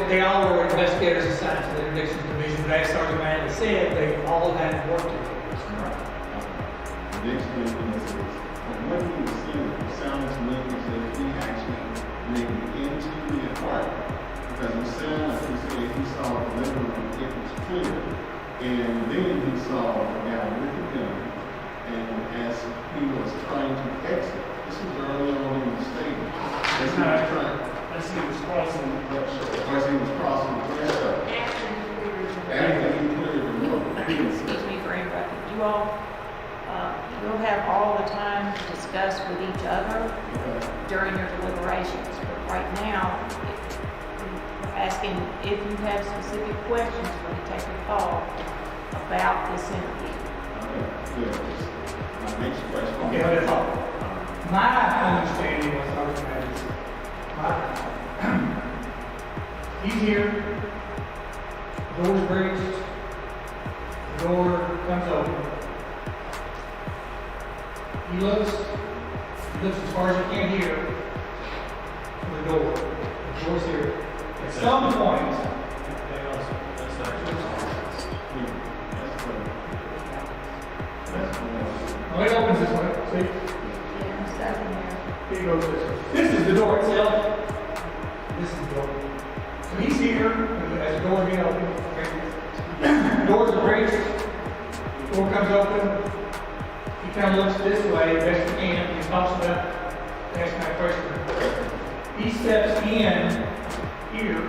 They all were investigators assigned to the Interdictions Division, but as Sergeant Manley said, they all had worked together. The next thing is, what he was saying, it sounded to me as if he actually made it into the apartment. Because it sounded like he said he saw the living room, it was clear. And then he saw the guy with the gun. And as he was trying to exit, this was early on in the statement. As he was crossing the threshold. After he cleared the room. Excuse me for interrupting. You all, you'll have all the time to discuss with each other during your deliberations. But right now, we're asking if you have specific questions for Detective Paul about this interview. Good. My next question. Okay, hold on. My understanding was Sergeant Manley's. He's here, the door's breached, the door comes open. He looks as far as he can hear for the door. The door's here. At some point, oh, it opens this way, see? Yeah, it's up in there. Here goes this way. This is the door itself. This is the door. So he's here, as the door being open. Okay. Doors are breached. Door comes open. He kind of looks this way, best he can. He talks about asking that question. He steps in here.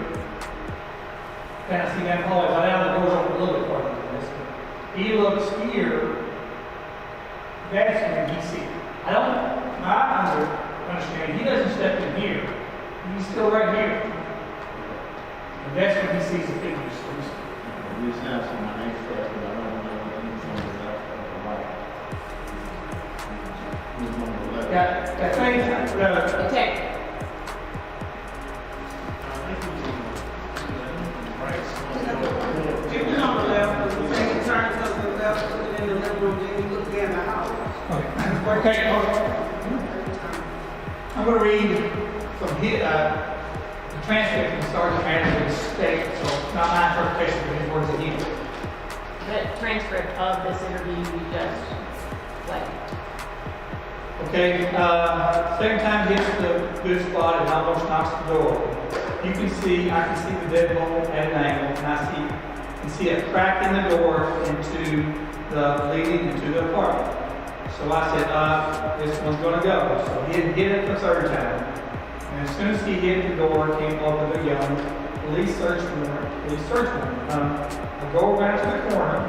Kind of see that hallway. Right now the door's open a little bit farther than this. He looks here. That's when he sees. I understand he doesn't step in here. He's still right here. And that's when he sees the figures. We just have some extra, but I don't know anything about the light. Who's on the left? That thing, Okay. If you're on the left, the thing turns up to the left, put it in the living room, then you look in the house. okay, I'm going to read from here, the transcript from Sergeant Anderson's state, so not my interpretation, but his words that he. The transcript of this interview we just played. Okay, second time hits the good spot and almost knocks the door. You can see, I can see the deadbolt at an angle, and I can see a crack in the door leading into the apartment. So I said, this one's gonna go. So he didn't hit it the third time. And as soon as he hit the door, came over the gun, police search warrant. I go around to the corner.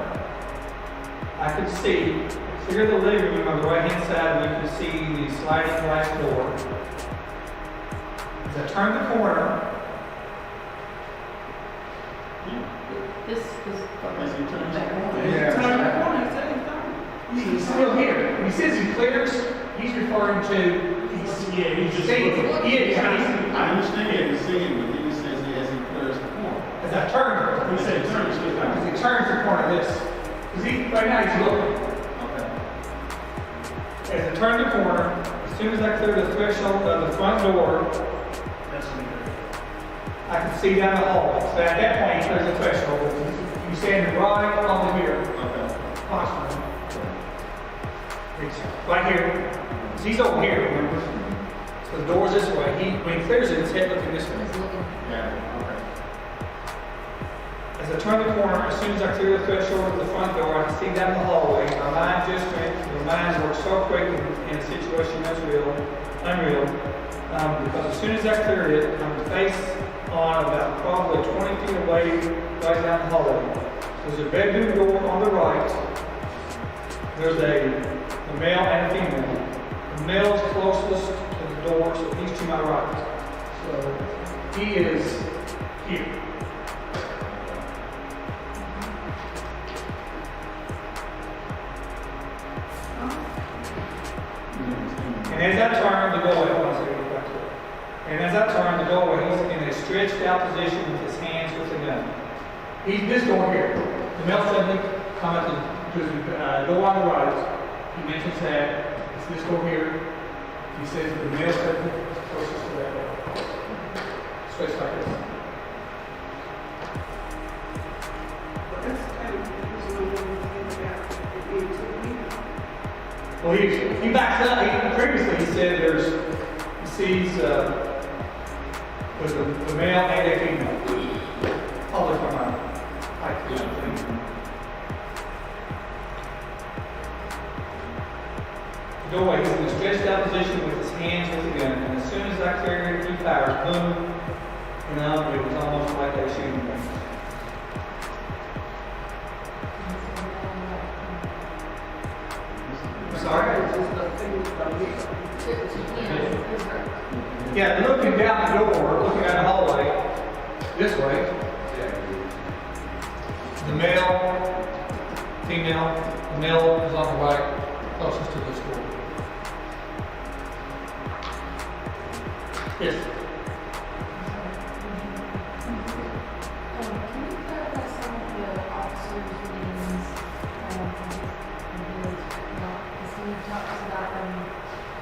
I could see, clear the living room on the right-hand side, we could see the sliding glass door. As I turned the corner, This As he turns the corner. yeah. Turn the corner, same thing. He's still here. When he says he clears, he's referring to, he's just seeing. I understand he's seeing, but he just says he as he clears the corner. As I turn, He said turns the corner. as he turns the corner, this. Because right now he's looking. Okay. As I turn the corner, as soon as I clear the threshold of the front door, I can see down the hallway. So at that point, he clears the threshold. You stand right over here, Okay. approximately. It's right here. So he's over here, remember? So the door's this way. When he clears it, his head looking this way. Yeah, okay. As I turn the corner, as soon as I clear the threshold of the front door, I can see down the hallway. My mind works so quick in a situation that's unreal. Because as soon as I cleared it, I'm face on about probably 20 feet away, right down the hallway. There's a bedroom door on the right. There's a male and a female. The male's closest to the door, so he's to my right. So he is here. And as I turn the doorway, and as I turn the doorway, he's in a stretched out position with his hands with the gun. He's this door here. The male suddenly come up to the door on the right. He mentions that it's this door here. He says the male suddenly closest to that door. Stretched like this. But that's kind of, Well, he backs up. Previously he said he sees with the male and a female. All the time. The doorway, he's in a stretched out position with his hands with the gun, and as soon as I cleared it, he fires, boom, it was almost like they shooting range. Sorry? Yeah, looking down the door, looking at the hallway, this way. The male, female, the male is on the right, closest to this door. Yes. Can you clarify some of the officers' names? Because he talks about them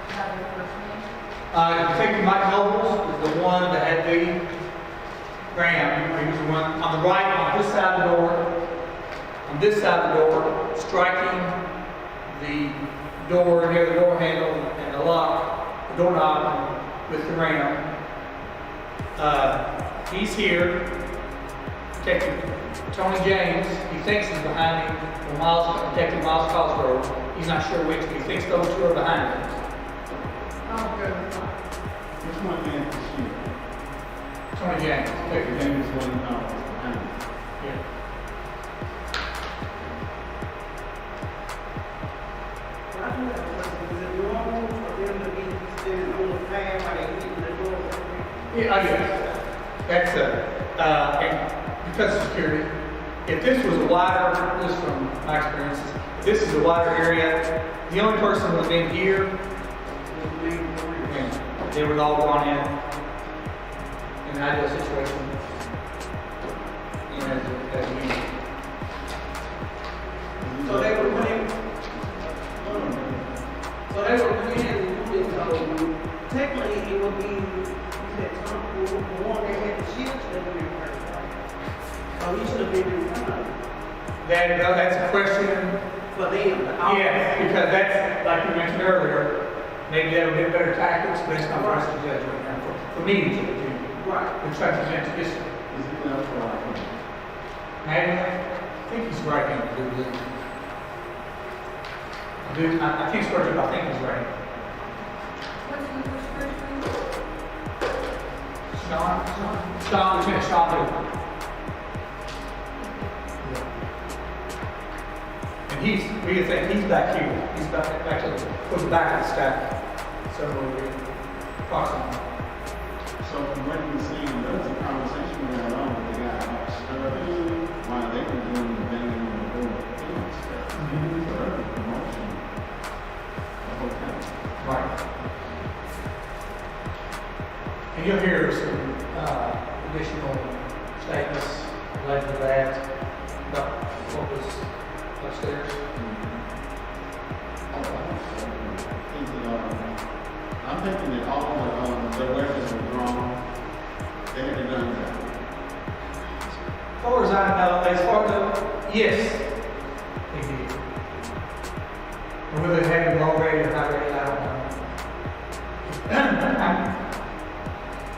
by their first name. Detective Mike Nobles is the one that had the Graham. He was the one on the right, on this side of the door. On this side of the door, striking the door near the door handle and the lock, the doorknob with the ram. He's here. Detective Tony James, he thinks he's behind him. Detective Miles Cosgrove, he's not sure which, but he thinks those two are behind him. Which one man is she? Tony James, Detective James. James is one behind me. Yeah. I do have a question. Is it normal for them to be standing on the pad while they getting the door? Yeah, I get it. That's and because of security, if this was a wider, just from my experiences, if this is a wider area, the only person who would have been here, and they would all gone in an ideal situation, you know, as a unit. So they were playing. So they were playing. So technically, it would be that the one that had the shield should have been in first, right? So he should have been in front of them. That's a question. For them. Yeah, because that's, like you mentioned earlier, maybe that would be better tactics, but it's not for us to judge right now. For me to judge. Right. We're trying to present this. Is it enough for our company? Maybe, I think he's right in the dude. I can't swear to it, I think he's right. What's the first name? Sean, Lieutenant Sean Hill. And we think he's back here. He's back to the back of the staff. So we're approximately. So from what you're seeing, there was a conversation going on with the guy about studying while they were doing the banging on the door. So that was a promotion. The whole time. Right. And you'll hear some additional statements related to that, about what was upstairs. I'm thinking that all the weapons were drawn. They had a gun down. As far as I know, as far as, yes, they did. And whether they had it already or not ready, I don't know.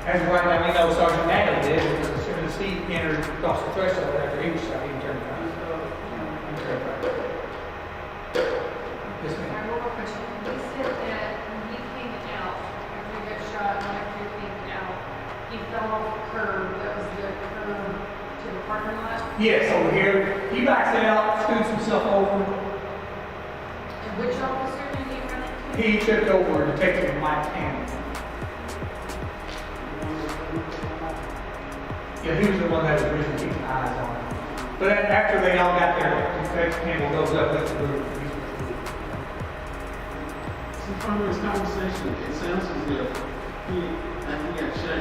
As of right now, we know Sergeant Natalie did, because as soon as he entered across the threshold after he was shot, he turned around. Yes, I ma'am. have one more question. You said that when he came out, after he got shot, and after he came out, he fell off the curb, that was the curb to the parking lot? Yes, over here, he backs out, scoots himself over. And which officer did he run into? He tripped over Detective Mike Campbell. Yeah, he was the one that was originally keeping eyes on him. But after they all got there, Detective Campbell goes up with the group. So from this conversation, it sounds as if after he got shot,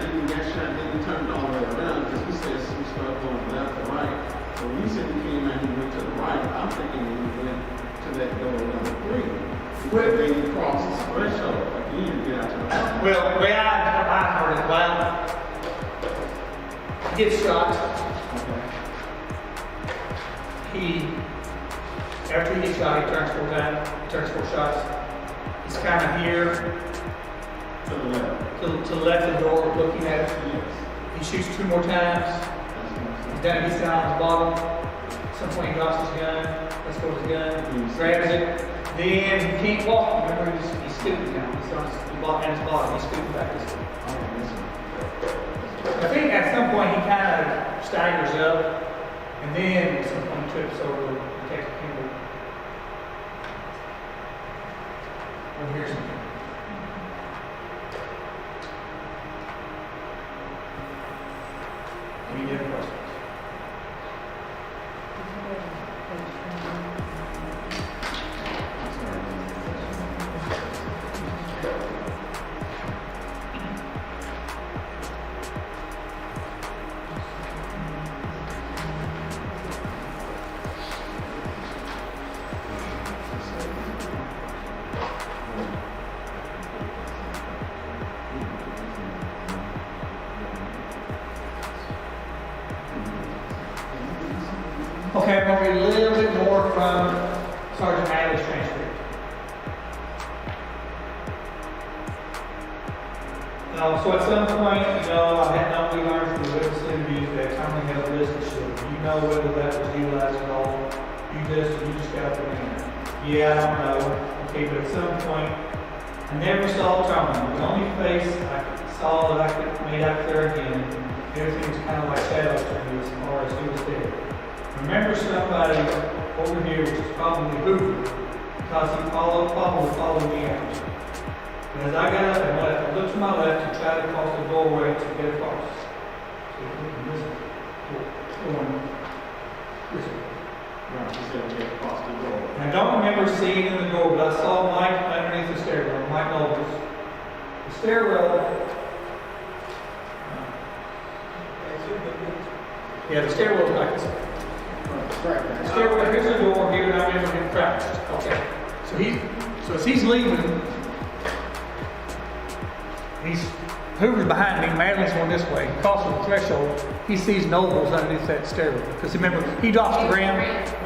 then he turned all the way around, because he said some stuff going left or right. So when you said he came out, he went to the right, I'm thinking he went to that door number 3. But then he crossed the threshold again to get out to the right. Well, the way I heard it, well, he gets shot. Okay. After he gets shot, he turns 4 shots. He's kind of here, To the left. to the left of the door, looking at it. Yes. He shoots 2 more times. That's what He's down, gets down on his bottom. At some point, he drops his gun. Let's go with his gun. Grabs it. Then he can't walk. Remember, he's scooting now. He's on his bottom. He's scooting back this way. I think at some point he kind of staggers up, and then at some point he trips over Detective Campbell. Over here something. Any other questions? Okay, I'm going to read a little bit more from Sergeant Natalie's transcript. So at some point, I had not really learned from the witness interviews that Tommy held a business shield. Do you know whether that was utilized at all? You just got the man. Yeah, I don't know. Okay, but at some point, I never saw Tommy. The only face I saw that I could made out there again, everything was kind of like shadows to me as far as he was there. Remember somebody over here, which is probably Hoover, because he probably followed me out. As I got up and left, I looked to my left to try to cross the doorway to get across. So this one, this one. Right, he said get across the door. And I don't remember seeing in the door, but I saw Mike underneath the stairwell, Mike Nobles. The stairwell. Yeah, the stairwell like this. Right. The stairwell, here's the door here, and I remember him crouched. Okay. So as he's leaving, he's Hoover's behind me, Madeline's going this way. He crosses the threshold. He sees Nobles underneath that stairwell. Because remember, he drops the ram.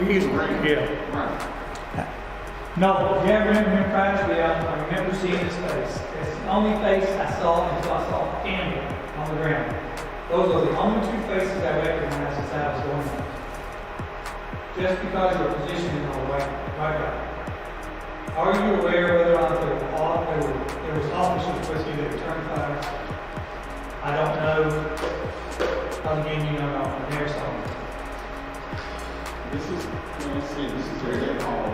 He's yeah. Right. No, yeah, I remember him crouched down. I remember seeing his face. It's the only face I saw until I saw a candle on the ground. Those are the only two faces I recognized as I was going on. Just because your position in the way, right. Are you aware whether or not there was officers with you that returned fire? I don't know. Again, you don't know. I never saw them. This is, let's see, this is what they call,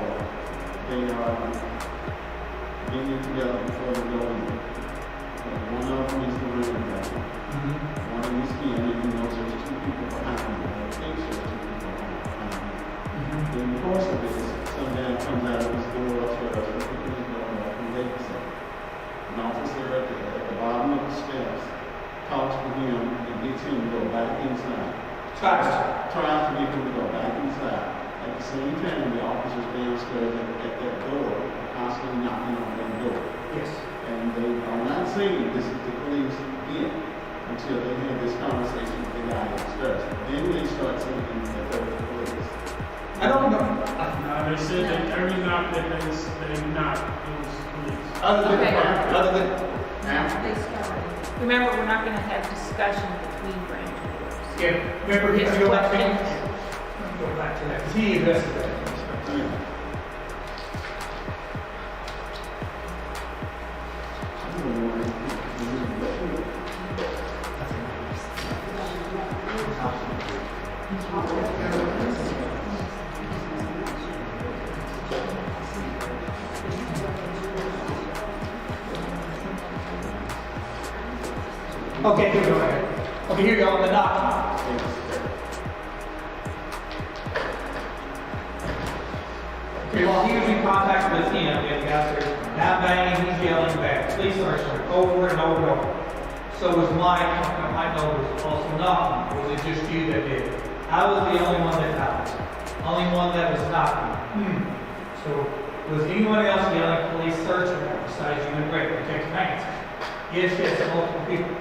they are getting together before they go in. One of them is the ring guy. One of them is him, even though there's two people behind him. I think there's two people behind him. In the course of this, some man comes out of his door upstairs, looking at his door, and they say, an officer at the bottom of the steps talks to him and gets him to go back inside. Tries to get him to go back inside. At the same time, the officers downstairs at that door are constantly knocking on that door. Yes. And they are not saying this is the police yet until they have this conversation with the guy upstairs. Then they start saying that they're the police. I don't know. No, they said that every knock that they knocked, it was police. Other Okay. than They started. Remember, we're not gonna have discussion between branch boards. yeah, remember His go back questions. to that because he addressed that. Okay, here we go. Okay, here you go on the document. Okay, while he was in contact with him, and the guy said, now banging, he's yelling back. Please search him over and over and over. So was Mike Nobles also knocking, or was it just you that did it? I was the only one that knocked. Only one that was knocking. So was anyone else yelling, police search him besides you and Greg, Detective Vance? Yes, multiple people.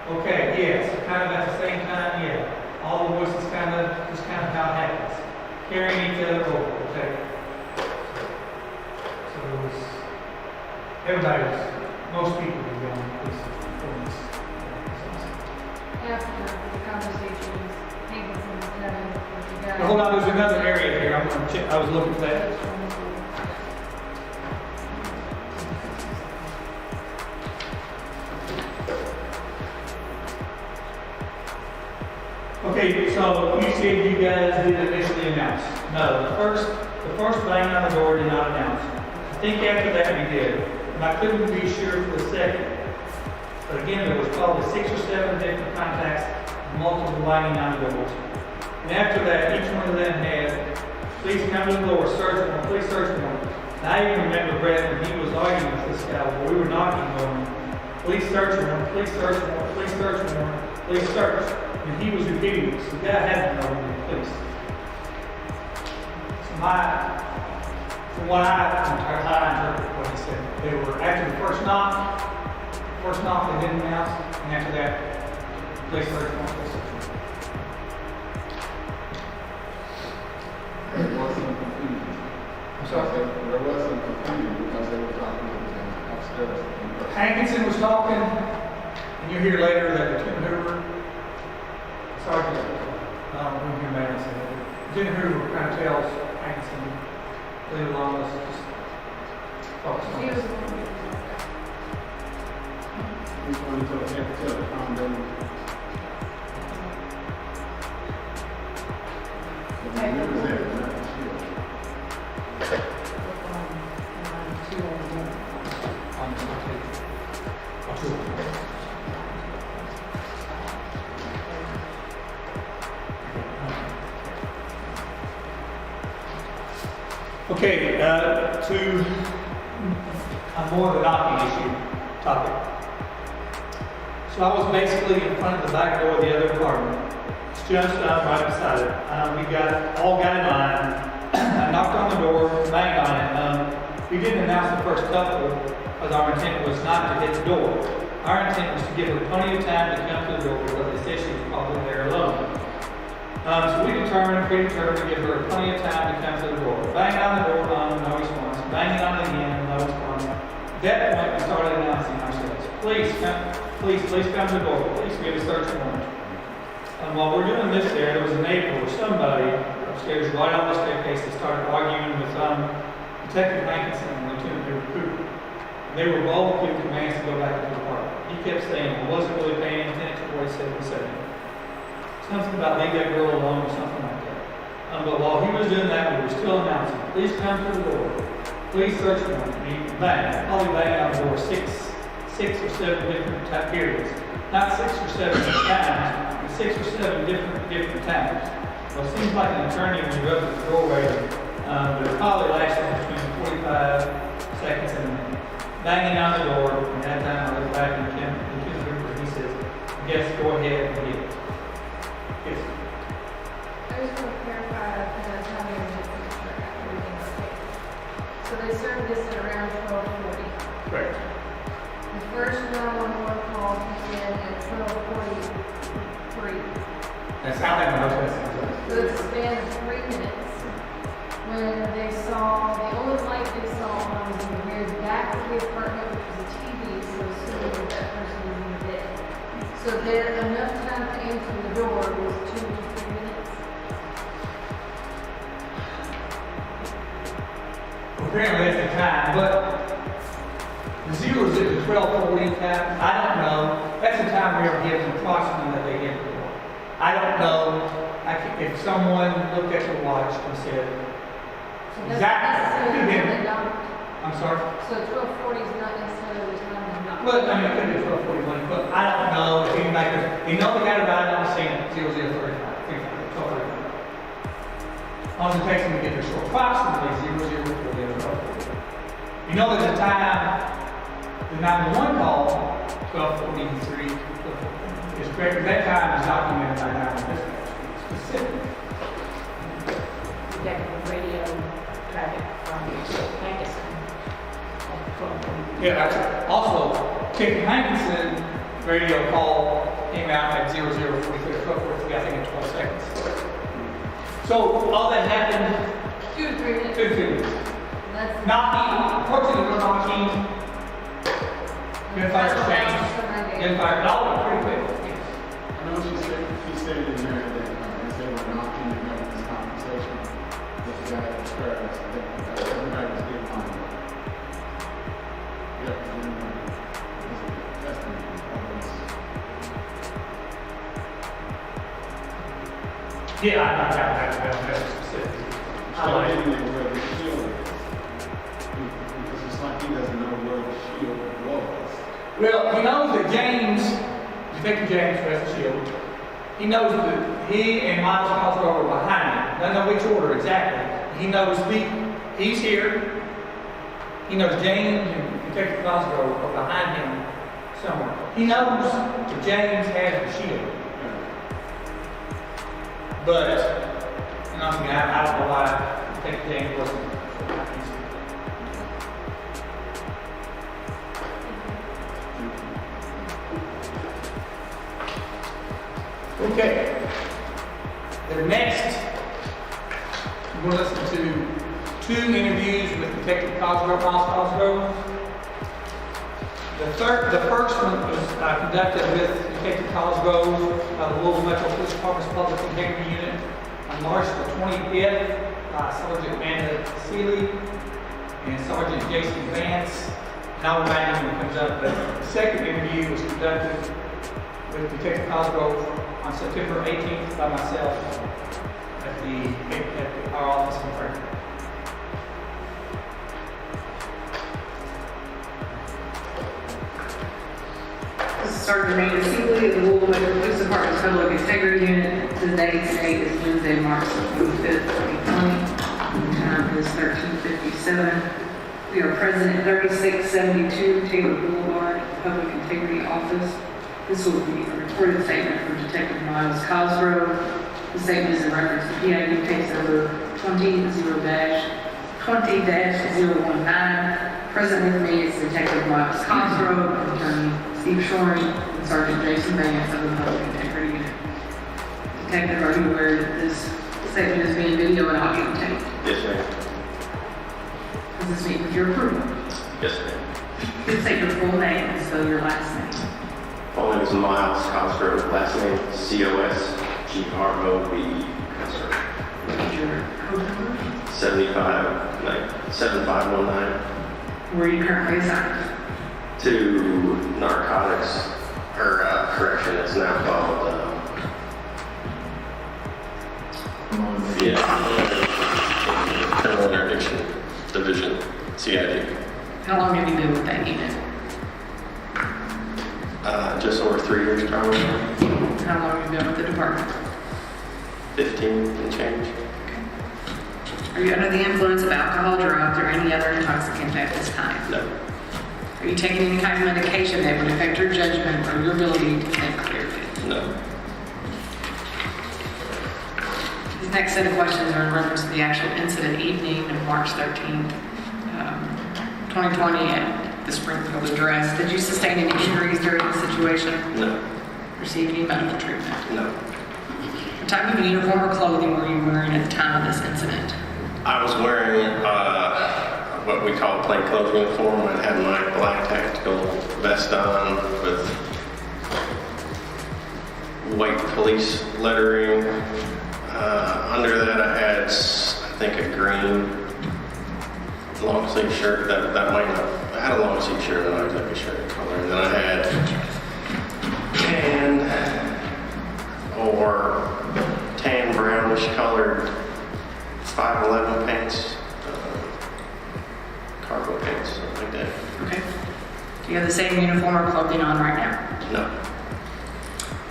Okay, yes, kind of at the same time, yeah. All the voices kind of how it happens. Carrying each other over, okay. So it was, most people were yelling, police. After the conversations, Hankinson was having with the guy. Now, hold on, there's another area here, I'm gonna check, I was looking for that. Okay, so you said you guys didn't initially announce. No, the first bang on the door did not announce. I think after that we did, and I couldn't be sure for the second. But again, there was probably 6 or 7 different contacts, multiple banging on the doors. And after that, each one of them had, please come to the door, search one, please search one. And I even remember Brett when he was arguing with this guy, when we were knocking on him, please search one, please search one, please search one, please search. And he was repeating this. The guy had to know him, please. So from what I interpret what he said, they were after the first knock they didn't announce, and after that, they searched one, they searched one. There was some confusion. I'm sorry? There was some confusion because they were talking to them upstairs. Hankinson was talking, and you hear later that Lieutenant Hoover, Sergeant, I don't know who Madden said it. Lieutenant Hoover kind of tells Hankinson, leave it alone, let's just focus on He was this. the one who was Which one took the temperature of the condom? It was there, not the shield. On this, okay. Okay, to a more of a knocking issue topic. So I was basically in front of the back door of the other apartment. It's just right beside it. We all got in line. I knocked on the door, banged on it. We didn't announce the first couple because our intent was not to hit the door. Our intent was to give her plenty of time to come to the door because they said she was probably there alone. So we predetermined to give her plenty of time to come to the door. Bang on the door, no response. Banging on it again, no response. At that point, we started announcing ourselves. Please come to the door. Please give a search warrant. While we're doing this there was a neighbor or somebody upstairs right on the staircase that started arguing with Detective Hankinson and Lieutenant Cooper. They were both given commands to go back into the apartment. He kept saying he wasn't really paying attention to what he said. Something about leave that girl alone or something like that. But while he was doing that, we were still announcing, please come to the door. Please search for him. He probably banged on the door six or seven different periods. Not 6 or 7 times, but 6 or 7 different times. Well, it seems like an attorney when you go to the doorway, but it probably lasted between 45 seconds and a minute. Banging on the door, and that time I looked back and Lieutenant Cooper, he says, yes, go ahead and get it. Yes. I just want to clarify, and tell me if everything's okay. So they served this at around 12:40. Correct. The first 911 call came in at 12:43. That sounded like my hotel. So it's a span of 3 minutes. When they saw, the only light they saw on was in the very back of the apartment, which was a TV, so assuming that person was in bed. So there, enough time to answer the door was 2 to 3 minutes. Apparently that's the time, but the zeros at the 12:40 time, I don't know. That's the time we were given approximately that they hit the door. I don't know if someone looked at the watch and said, So that's exactly. not necessarily not. I'm sorry? So 12:40 is not necessarily the time to knock. Well, I mean, it could be 12:41, but I don't know if anybody could. You know the guy about it on the scene at 0035, 12:35. On the text we get there, so approximately 0040. You know that the time, the 911 call, 12:43, is correct. That time is documented by 911 specifically. Detective radio traffic from Hankinson. Yeah, that's right. Also, Detective Hankinson radio call came out at 0043, 12:43, I think in 12 seconds. So all that happened 2 to 3 minutes. 2 to 3 minutes. That's Knocking, approaching the door knocking, gunfire exchange, gunfire, it all went pretty quick. I know she said in there that as they were knocking and having this conversation, that the guy expressed that everybody was getting on. Yeah, that's Yeah, I'm not that specific. so I didn't know where the shield is. Because it's like he doesn't know where the shield was. Well, he knows that Detective James has the shield. He knows that he and Miles Cosgrove are behind him. Doesn't know which order exactly. He knows he's here. He knows James and Detective Cosgrove are behind him somewhere. He knows that James has the shield. But, I don't know why Detective James wasn't. Okay. The next, we're going to listen to 2 interviews with Detective Cosgrove, Miles Cosgrove. The first one was conducted with Detective Cosgrove of the Louisville Metro Police Department's Public Integrity Unit on March the 25th by Sergeant Amanda Seeley and Sergeant Jason Vance. And I'll remind you when it comes up, but the second interview was conducted with Detective Cosgrove on September 18th by myself at our office in Franklin. This is Sergeant Amanda Seeley of the Louisville Metro Police Department's Public Integrity Unit. Today's date is Wednesday, March 25th, 2020. The time is 13:50 we are present at 3672 Taylor Boulevard, Public Integrity Office. This will be a recorded statement from Detective Miles Cosgrove. The statement is in reference to PID case number 20-019. Present with me is Detective Miles Cosgrove, Attorney Steve Shoring, and Sergeant Jason Vance of the Public Integrity Unit. Detective, are you aware that this statement is being video and audio taped? Yes, ma'am. Does this meet with your approval? Yes, ma'am. Please state your full name and spell your last name. Full name is Miles Cosgrove, last name Cosgrove. What is your code number? 7519 Where are you currently assigned? to narcotics, or correction, it's now called, Criminal Interdiction Division, CID. How long have you been with that unit? Just over 3 years probably, How long have you been with the department? 15 and change. Are you under the influence of alcohol, drugs, or any other intoxicant at this time? No, Are you taking any kind of medication that would affect your judgment or your ability to think clearly? no, These next set of questions are in reference to the actual incident evening of March 13th, 2020 at the Springfield Address. Did you sustain any injuries during the situation? no, Receive any medical treatment? no. What type of uniform or clothing were you wearing at the time of this incident? I was wearing what we call plain clothes uniform. I had my black tactical vest on with white police lettering. Under that I had, I think, a green long sleeve shirt. That might not, I had a long sleeve shirt, I'm not exactly sure the color. And then I had tan brownish colored 511 pants, cargo pants, something like that. Okay. Do you have the same uniform or clothing on right now? No,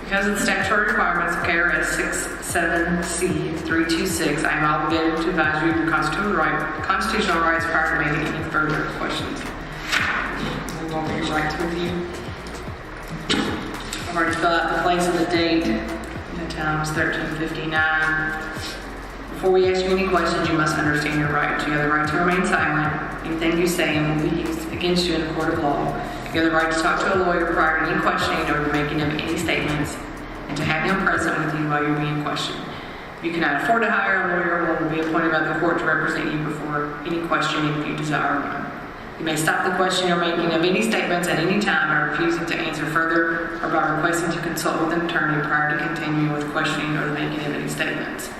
Because of the statutory requirements of KRS 67C326, I am obligated to advise you of your constitutional rights prior to making any further questions. We won't be right with you. I've already filled out the place and the date. The time is 13:59. Before we ask you any questions, you must understand your right. You have the right to remain silent. Anything you say will be used against you in a court of law. You have the right to talk to a lawyer prior to any questioning or the making of any statements, and to have him present with you while you're being questioned. If you cannot afford to hire a lawyer, one will be appointed by the court to represent you before any questioning if you desire one. You may stop the question or making of any statements at any time by refusing to answer further or by requesting to consult with an attorney prior to continuing with questioning or the making of any statements.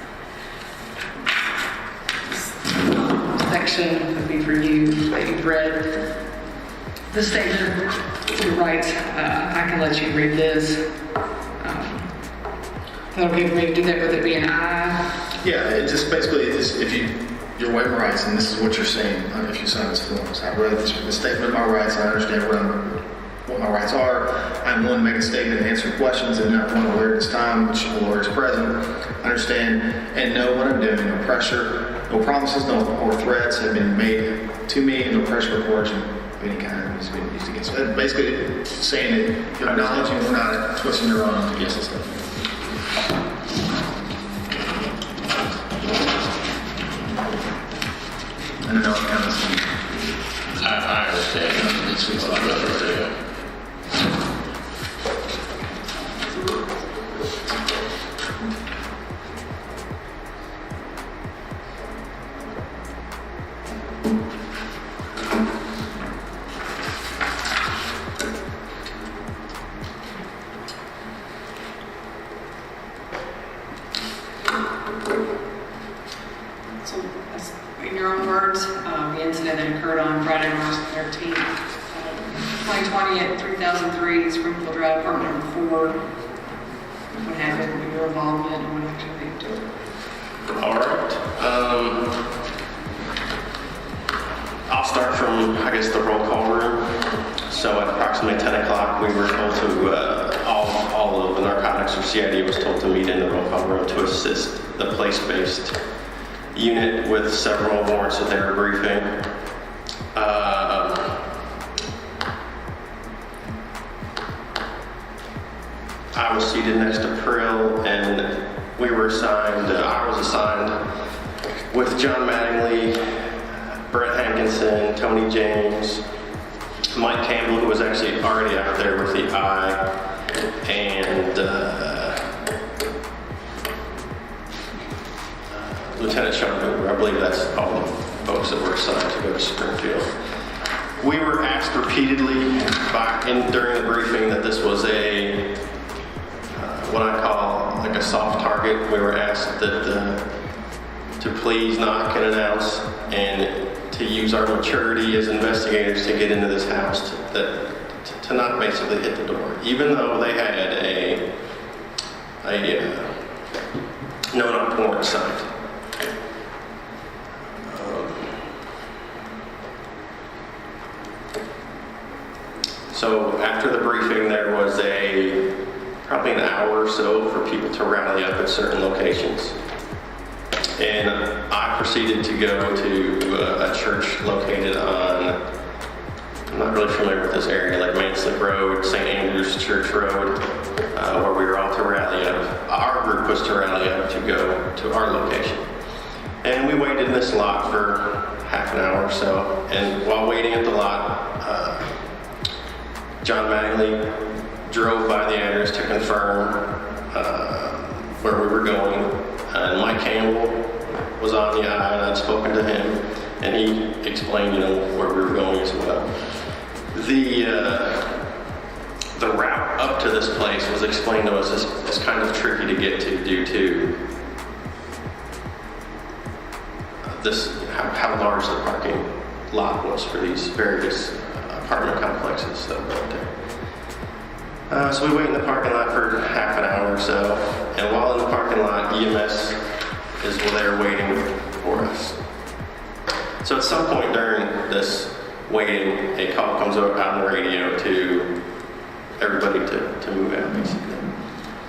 Section would be for you that you've read. The statement, your rights, I can let you read this. Is that okay for me to do that with it being I? Yeah, it just basically is if you're waiving rights, and this is what you're saying if you sign this form. So I read the statement of my rights, I understand what my rights are. I'm willing to make a statement and answer questions and not want to lawyer this time, which the lawyer is present. Understand and know what I'm doing. No pressure, no promises, no or threats have been made to me, no pressure or coercion of any kind has been used against me. Basically saying that you're acknowledging we're not twisting your arm against this stuff. I don't know what kind of I understand. It's not good for you. So, in your own words, the incident that occurred on Friday, March 13th, 2020 at 3003 Springfield Drive, apartment number 4. What happened, your involvement, and what actually led to it? All right. I'll start from, I guess, the roll call room. So at approximately 10 o'clock, we were told to, all of the narcotics or CID was told to meet in the roll call room to assist the place-based unit with several warrants that they were briefing. I was seated next to Prill, and we were assigned, I was assigned with John Mattingly, Brett Hankinson, Tony James, Mike Campbell, who was actually already out there with the eye, and Lieutenant Sean Hoover. I believe that's all the folks that were assigned to go to Springfield. We were asked repeatedly during the briefing that this was a what I call like a soft target. We were asked that to please knock and announce and to use our maturity as investigators to get into this house, to not basically hit the door, even though they had a no-knock warrant signed. So after the briefing, there was probably an hour or so for people to rally up at certain locations. And I proceeded to go to a church located on, I'm not really familiar with this area, like Manslick Road, St. Andrew's Church Road, where we were all to rally up. Our group was to rally up to go to our location. And we waited in this lot for half an hour or so. And while waiting at the lot, John Mattingly drove by the address to confirm where we were going. And Mike Campbell was on the eye, and I'd spoken to him, and he explained, where we were going as well. The route up to this place was explained to us as kind of tricky to get to due to how large the parking lot was for these various apartment complexes that were up there. So we wait in the parking lot for half an hour or so, and while in the parking lot, EMS is there waiting for us. So at some point during this waiting, a call comes out on the radio to everybody to move out, basically.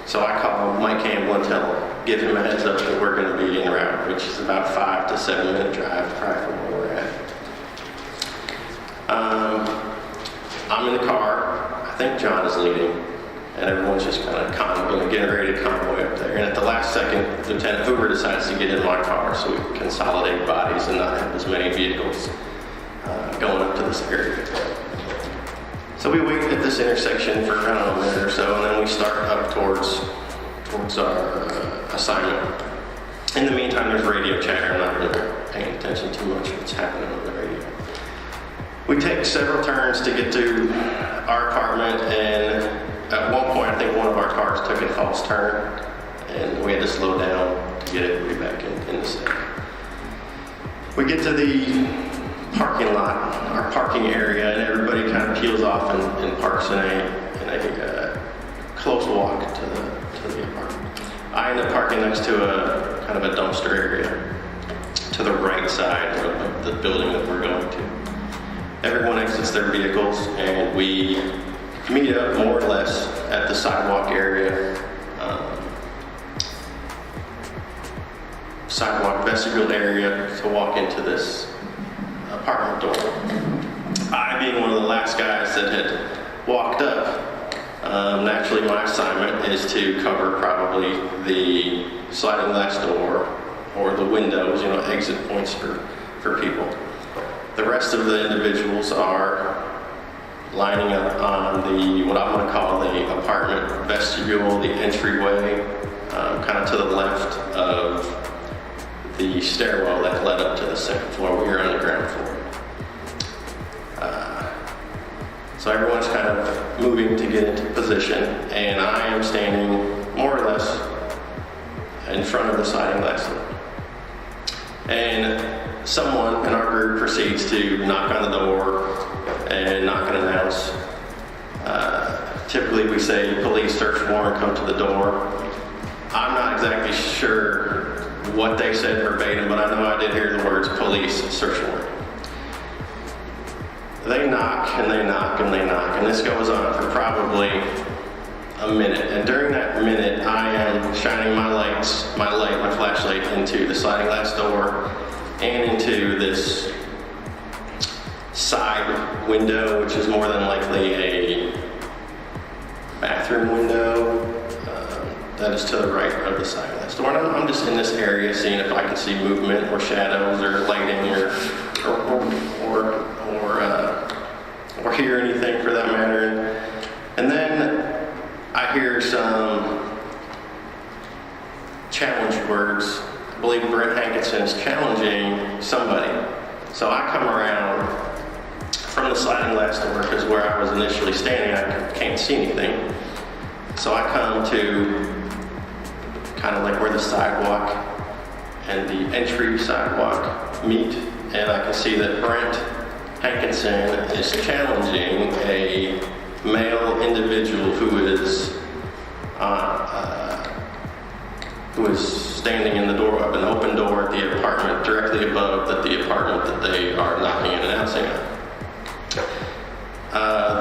So I call Mike Campbell and give him a heads up that we're going to be en route, which is about 5 to 7 minute drive probably from where we're at. I'm in the car. I think John is leading, and everyone's just kind of getting ready to convoy up there. And at the last second, Lieutenant Hoover decides to get in my car so we can consolidate bodies and not have as many vehicles going up to this area. So we wait at this intersection for around a minute or so, and then we start up towards our assignment. In the meantime, there's radio chatter. I'm not really paying attention too much to what's happening on the radio. We take several turns to get to our apartment, and at one point, I think one of our cars took a false turn, and we had to slow down to get it back in the city. We get to the parking lot, our parking area, and everybody kind of peels off and parks in a close walk to the apartment. I end up parking next to a kind of a dumpster area to the right side of the building that we're going to. Everyone exits their vehicles, and we meet up more or less at the sidewalk area, sidewalk vestibule area to walk into this apartment door. I, being one of the last guys that had walked up, naturally my assignment is to cover probably the sliding glass door or the windows, exit points for people. The rest of the individuals are lining up on what I'm going to call the apartment vestibule, the entryway, kind of to the left of the stairwell that led up to the second floor. We were on the ground floor. So everyone's kind of moving to get into position, and I am standing more or less in front of the sliding glass door. And someone in our group proceeds to knock on the door and knock and announce. Typically we say police search warrant, come to the door. I'm not exactly sure what they said verbatim, but I know I did hear the words police search warrant. They knock and they knock and they knock, and this goes on for probably a minute. And during that minute, I am shining my flashlight into the sliding glass door and into this side window, which is more than likely a bathroom window that is to the right of the sliding glass door. And I'm just in this area seeing if I can see movement or shadows or lighting or hear anything for that matter. And then I hear some challenge words. I believe Brent Hankinson is challenging somebody. So I come around from the sliding glass door because where I was initially standing, I can't see anything. So I come to kind of like where the sidewalk and the entry sidewalk meet, and I can see that Brent Hankinson is challenging a male individual who is standing in the door of an open door at the apartment directly above the apartment that they are knocking and announcing on.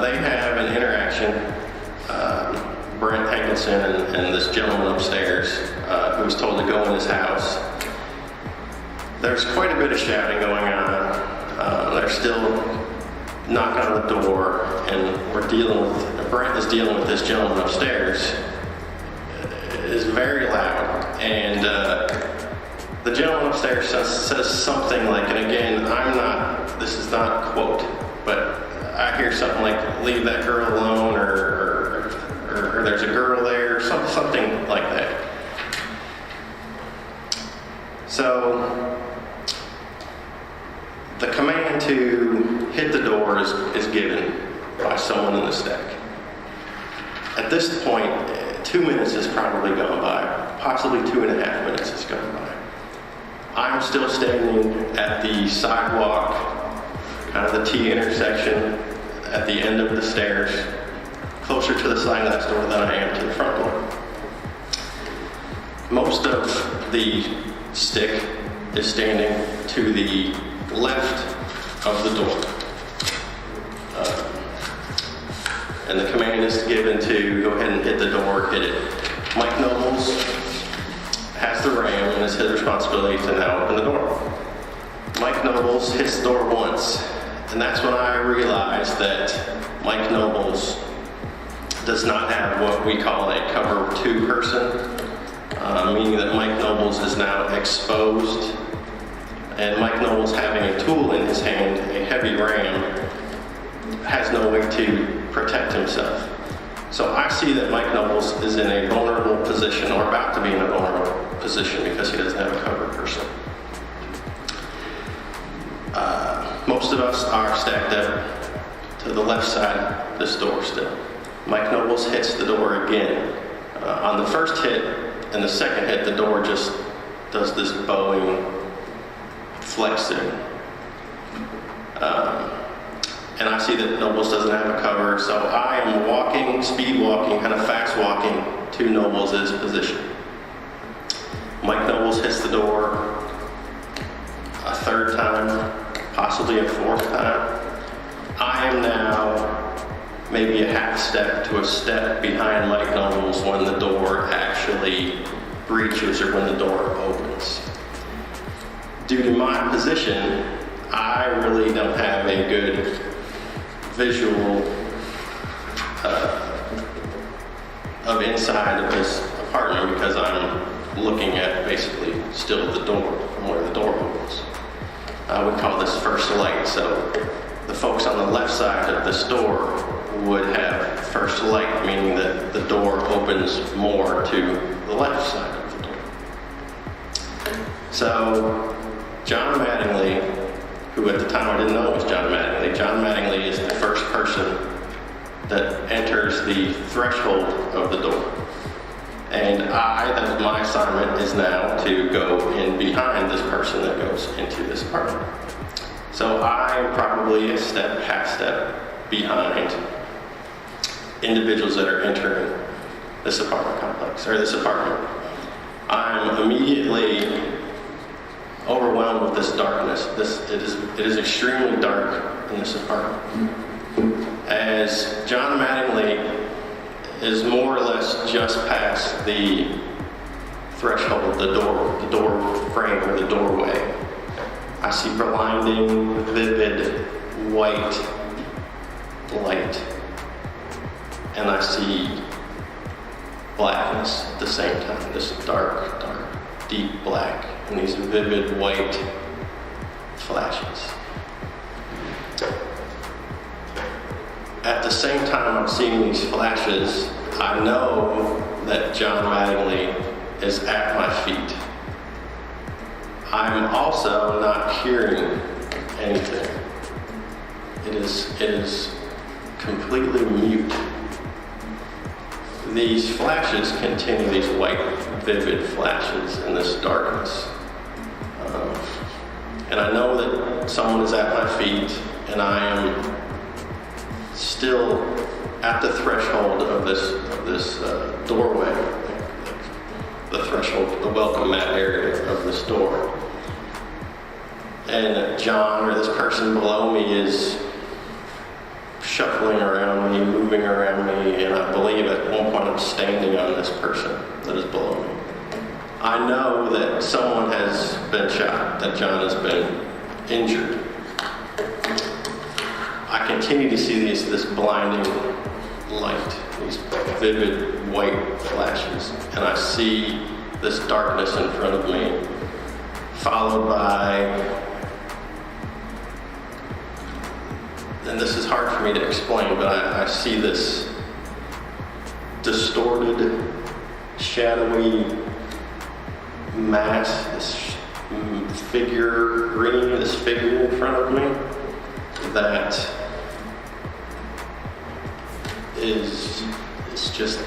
They have an interaction, Brent Hankinson and this gentleman upstairs who was told to go in his house. There's quite a bit of shouting going on. They're still knocking on the door, and Brent is dealing with this gentleman upstairs. It is very loud, and the gentleman upstairs says something like, and again, this is not a quote, but I hear something like, leave that girl alone, or there's a girl there, or something like that. So the command to hit the door is given by someone in the stack. At this point, 2 minutes has probably gone by, possibly 2.5 minutes has gone by. I'm still standing at the sidewalk, kind of the T intersection, at the end of the stairs, closer to the sliding glass door than I am to the front door. Most of the stick is standing to the left of the door. And the command is given to go ahead and hit the door, hit it. Mike Nobles has the ram, and it's his responsibility to now open the door. Mike Nobles hits the door once, and that's when I realized that Mike Nobles does not have what we call a cover two person, meaning that Mike Nobles is now exposed, and Mike Nobles, having a tool in his hand, a heavy ram, has no way to protect himself. So I see that Mike Nobles is in a vulnerable position, or about to be in a vulnerable position, because he doesn't have a cover person. Most of us are stacked up to the left side of this door still. Mike Nobles hits the door again. On the first hit and the second hit, the door just does this bowing, flexing. And I see that Nobles doesn't have a cover, so I am walking, speed walking, kind of fast walking to Nobles' position. Mike Nobles hits the door a third time, possibly a fourth time. I am now maybe a half step to a step behind Mike Nobles when the door actually breaches or when the door opens. Due to my position, I really don't have a good visual of inside of this apartment, because I'm looking at basically still the door from where the door opens. We call this first light, so the folks on the left side of this door would have first light, meaning that the door opens more to the left side of the door. So John Mattingly, who at the time I didn't know it was John Mattingly. John Mattingly is the first person that enters the threshold of the door. And my assignment is now to go in behind this person that goes into this apartment. So I'm probably a step, half step behind individuals that are entering this apartment complex, or this apartment. I'm immediately overwhelmed with this darkness. It is extremely dark in this apartment. As John Mattingly is more or less just past the threshold, the door frame or the doorway. I see blinding, vivid, white light. And I see blackness at the same time, this dark, deep black, and these vivid white flashes. At the same time I'm seeing these flashes, I know that John Mattingly is at my feet. I'm also not hearing anything. It is completely mute. These flashes continue, these white, vivid flashes in this darkness. And I know that someone is at my feet, and I am still at the threshold of this doorway, the threshold, the welcome mat area of this door. And John, or this person below me, is shuffling around me, moving around me, and I believe at one point I'm standing on this person that is below me. I know that someone has been shot, that John has been injured. I continue to see this blinding light, these vivid white flashes, and I see this darkness in front of me, followed by, and this is hard for me to explain, but I see this distorted, shadowy mass, this figure in front of me that is just,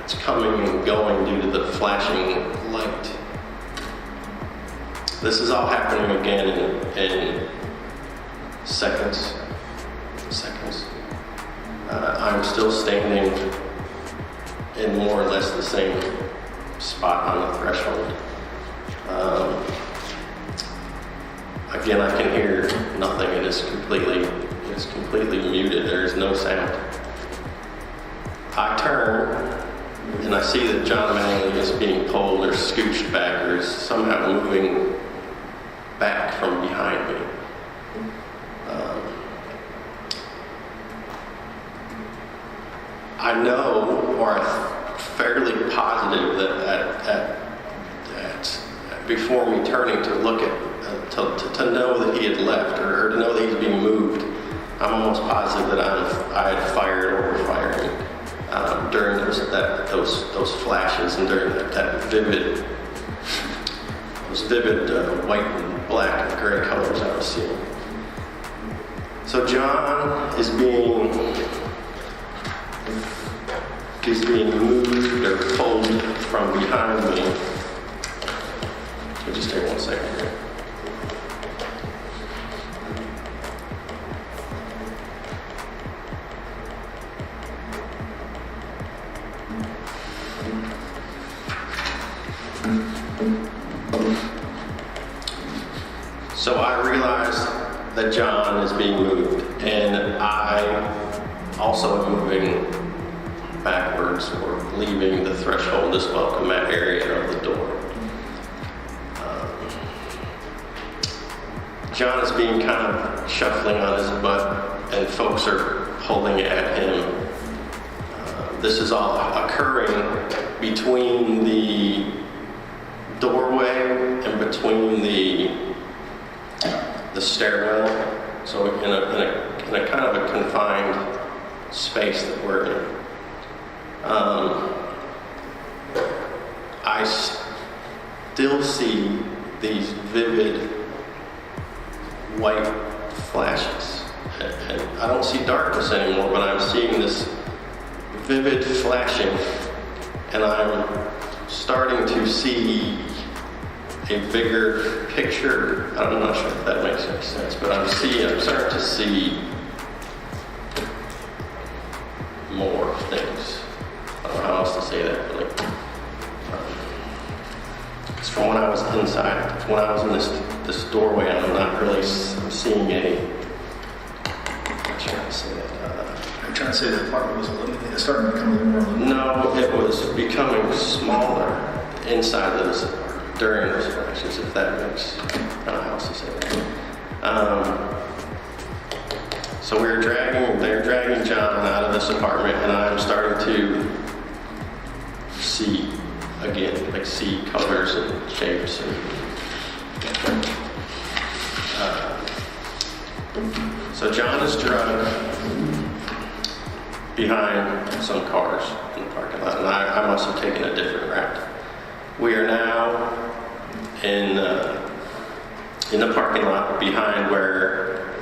it's coming and going due to the flashing light. This is all happening again in seconds. I'm still standing in more or less the same spot on the threshold. Again, I can hear nothing. It is completely muted. There is no sound. I turn and I see that John Mattingly is being pulled or scooched back or is somehow moving back from behind me. I know, or I'm fairly positive that before me turning to look at, to know that he had left or to know that he's being moved, I'm almost positive that I had fired or were firing during those flashes and during that vivid, white and black and gray colors I was seeing. So John is being moved or pulled from behind me. We'll just take 1 second here. So I realized that John is being moved, and I also am moving backwards or leaving the threshold, this welcome mat area of the door. John is being kind of shuffling on his butt, and folks are pulling at him. This is all occurring between the doorway and between the stairwell, so in a kind of a confined space that we're in. I still see these vivid white flashes, and I don't see darkness anymore, but I'm seeing this vivid flashing, and I'm starting to see a bigger picture. I'm not sure if that makes any sense, but I'm starting to see more things. I don't know how else to say that, really. It's from when I was inside. When I was in this doorway, I'm not really seeing I trying to say that? I'm trying to say the apartment was eliminated, it started becoming more limited. No, it was becoming smaller inside of this apartment during those flashes, if that makes kind of house to say that. So they're dragging John out of this apartment, and I'm starting to see again, like see colors and shapes. So John is drugged behind some cars in the parking lot, and I must have taken a different route. We are now in the parking lot behind where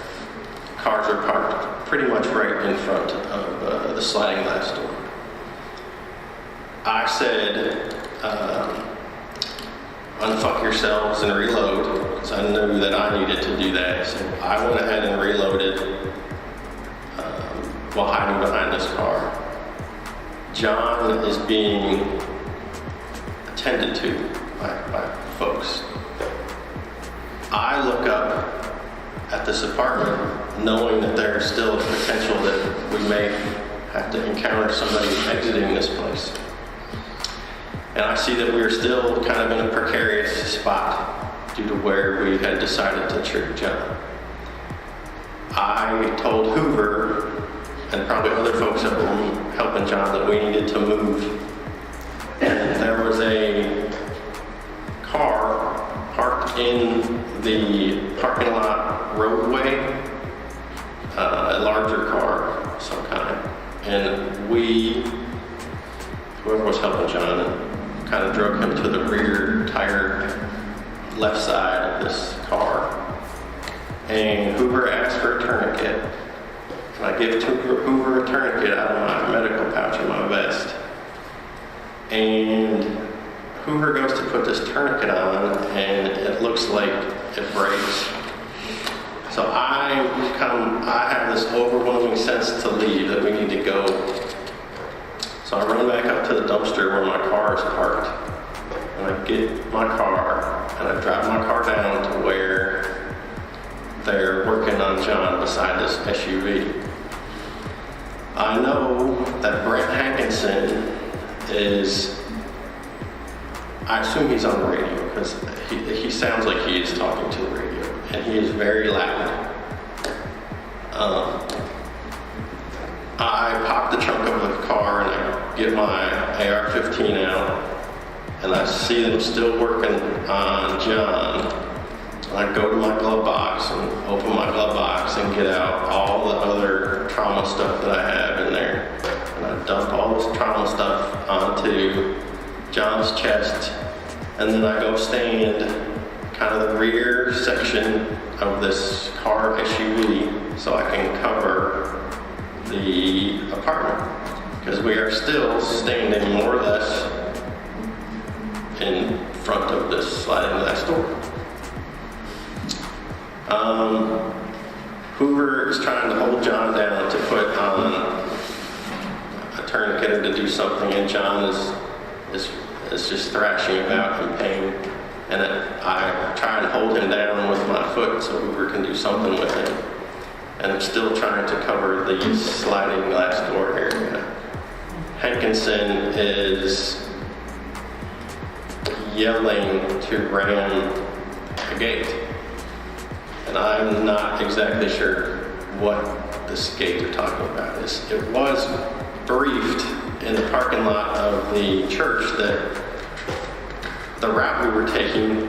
cars are parked pretty much right in front of the sliding glass door. I said, unfuck yourselves and reload, because I knew that I needed to do that. So I went ahead and reloaded while hiding behind this car. John is being attended to by folks. I look up at this apartment knowing that there's still a potential that we may have to encounter somebody exiting this place. And I see that we're still kind of in a precarious spot due to where we had decided to trick John. I told Hoover and probably other folks that were helping John that we needed to move. And there was a car parked in the parking lot roadway, a larger car of some kind. And whoever was helping John, kind of drug him to the rear tire left side of this car. And Hoover asked for a tourniquet. And I give Hoover a tourniquet out of my medical pouch in my vest. And Hoover goes to put this tourniquet on, and it looks like it breaks. So I have this overwhelming sense to leave, that we need to go. So I run back up to the dumpster where my car is parked, and I get my car, and I drive my car down to where they're working on John beside this SUV. I know that Brent Hankinson I assume he's on the radio, because he sounds like he is talking to the radio, and he is very loud. I pop the trunk of the car and I get my AR-15 out, and I see them still working on John. And I go to my glove box and open my glove box and get out all the other trauma stuff that I have in there. And I dump all this trauma stuff onto John's chest, and then I go stand kind of the rear section of this car SUV so I can cover the apartment, because we are still standing more or less in front of this sliding glass door. Hoover is trying to hold John down to put on a tourniquet or to do something, and John is just thrashing about in pain. And I try and hold him down with my foot so Hoover can do something with him. And I'm still trying to cover the sliding glass door area. Hankinson is yelling to ram a gate. And I'm not exactly sure what this gate they're talking about is. It was briefed in the parking lot of the church that the route we were taking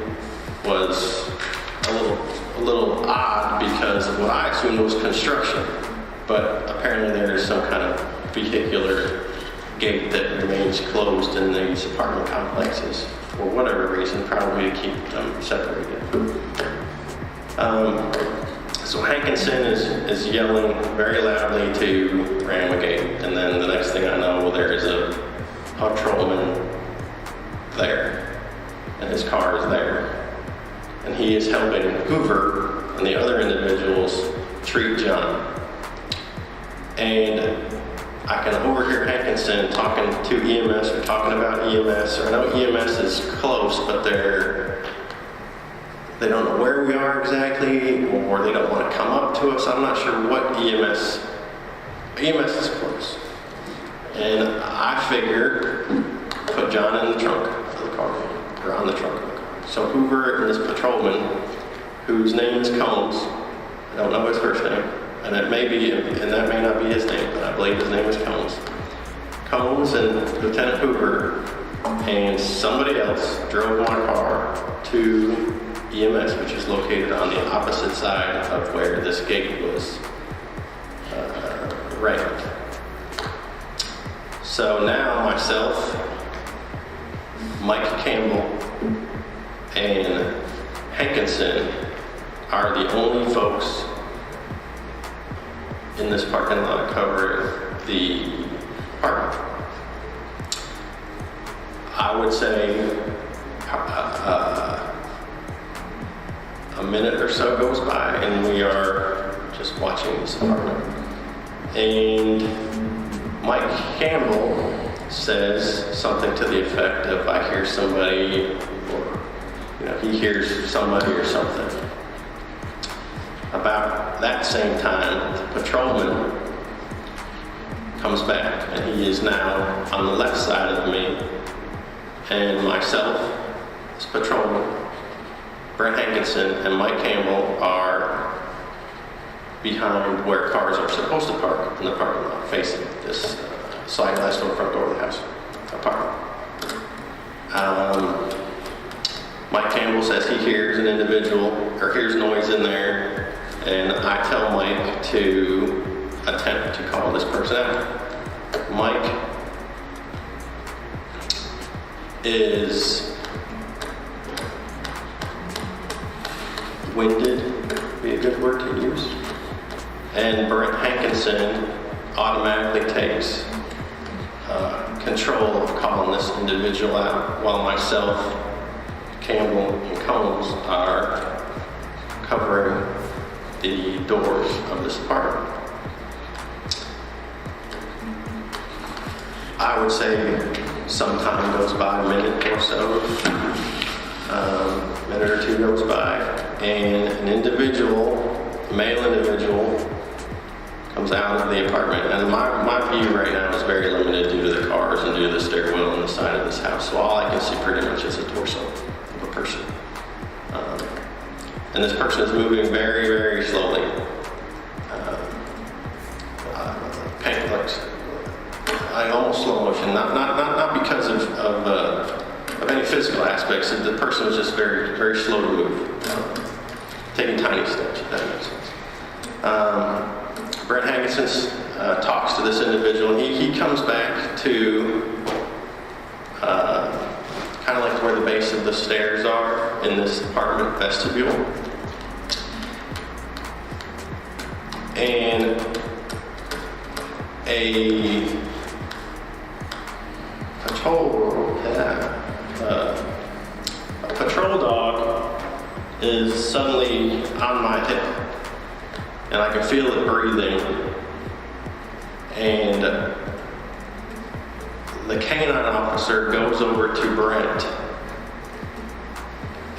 was a little odd because of what I assumed was construction. But apparently there is some kind of vehicular gate that remains closed in these apartment complexes for whatever reason, probably to keep them separated. So Hankinson is yelling very loudly to ram a gate, and then the next thing I know, there is a patrolman there, and his car is there, and he is helping Hoover and the other individuals treat John. And I can overhear Hankinson talking to EMS or talking about EMS, or I know EMS is close, but they don't know where we are exactly, or or they don't want to come up to us. I'm not sure what EMS is close. And I figure, put John in the trunk of the car, or on the trunk of the car. So Hoover and this patrolman, whose name is Combs, I don't know his first name, and that may not be his name, but I believe his name is Combs. Combs and Lieutenant Hoover and somebody else drove my car to EMS, which is located on the opposite side of where this gate was rammed. So now myself, Mike Campbell, and Hankinson are the only folks in this parking lot covering the apartment. I would say a minute or so goes by and we are just watching this apartment. And Mike Campbell says something to the effect of, I hear somebody, or he hears somebody or something. About that same time, the patrolman comes back, and he is now on the left side of me, and myself, this patrolman, Brent Hankinson, and Mike Campbell are behind where cars are supposed to park in the parking lot, facing this sliding glass door front door of the house apartment. Mike Campbell says he hears an individual, or hears noise in there, and I tell Mike to attempt to call this person out. Mike is winded, would be a good word to use, and Brent Hankinson automatically takes control of calling this individual out, while myself, Campbell, and Combs are covering the doors of this apartment. I would say some time goes by, a minute or so, a minute or two goes by, and an individual, a male individual, comes out of the apartment. And my view right now is very limited due to the cars and due to the stairwell on the side of this house. So all I can see pretty much is a torso of a person. And this person is moving very, very slowly. Like almost slow motion, not because of any physical aspects. The person was just very, very slow to move, taking tiny steps, if that makes sense. Brent Hankinson talks to this individual, and he comes back to kind of like where the base of the stairs are in this apartment vestibule. And a patrol dog is suddenly on my hip, and I can feel it breathing. And the canine officer goes over to Brent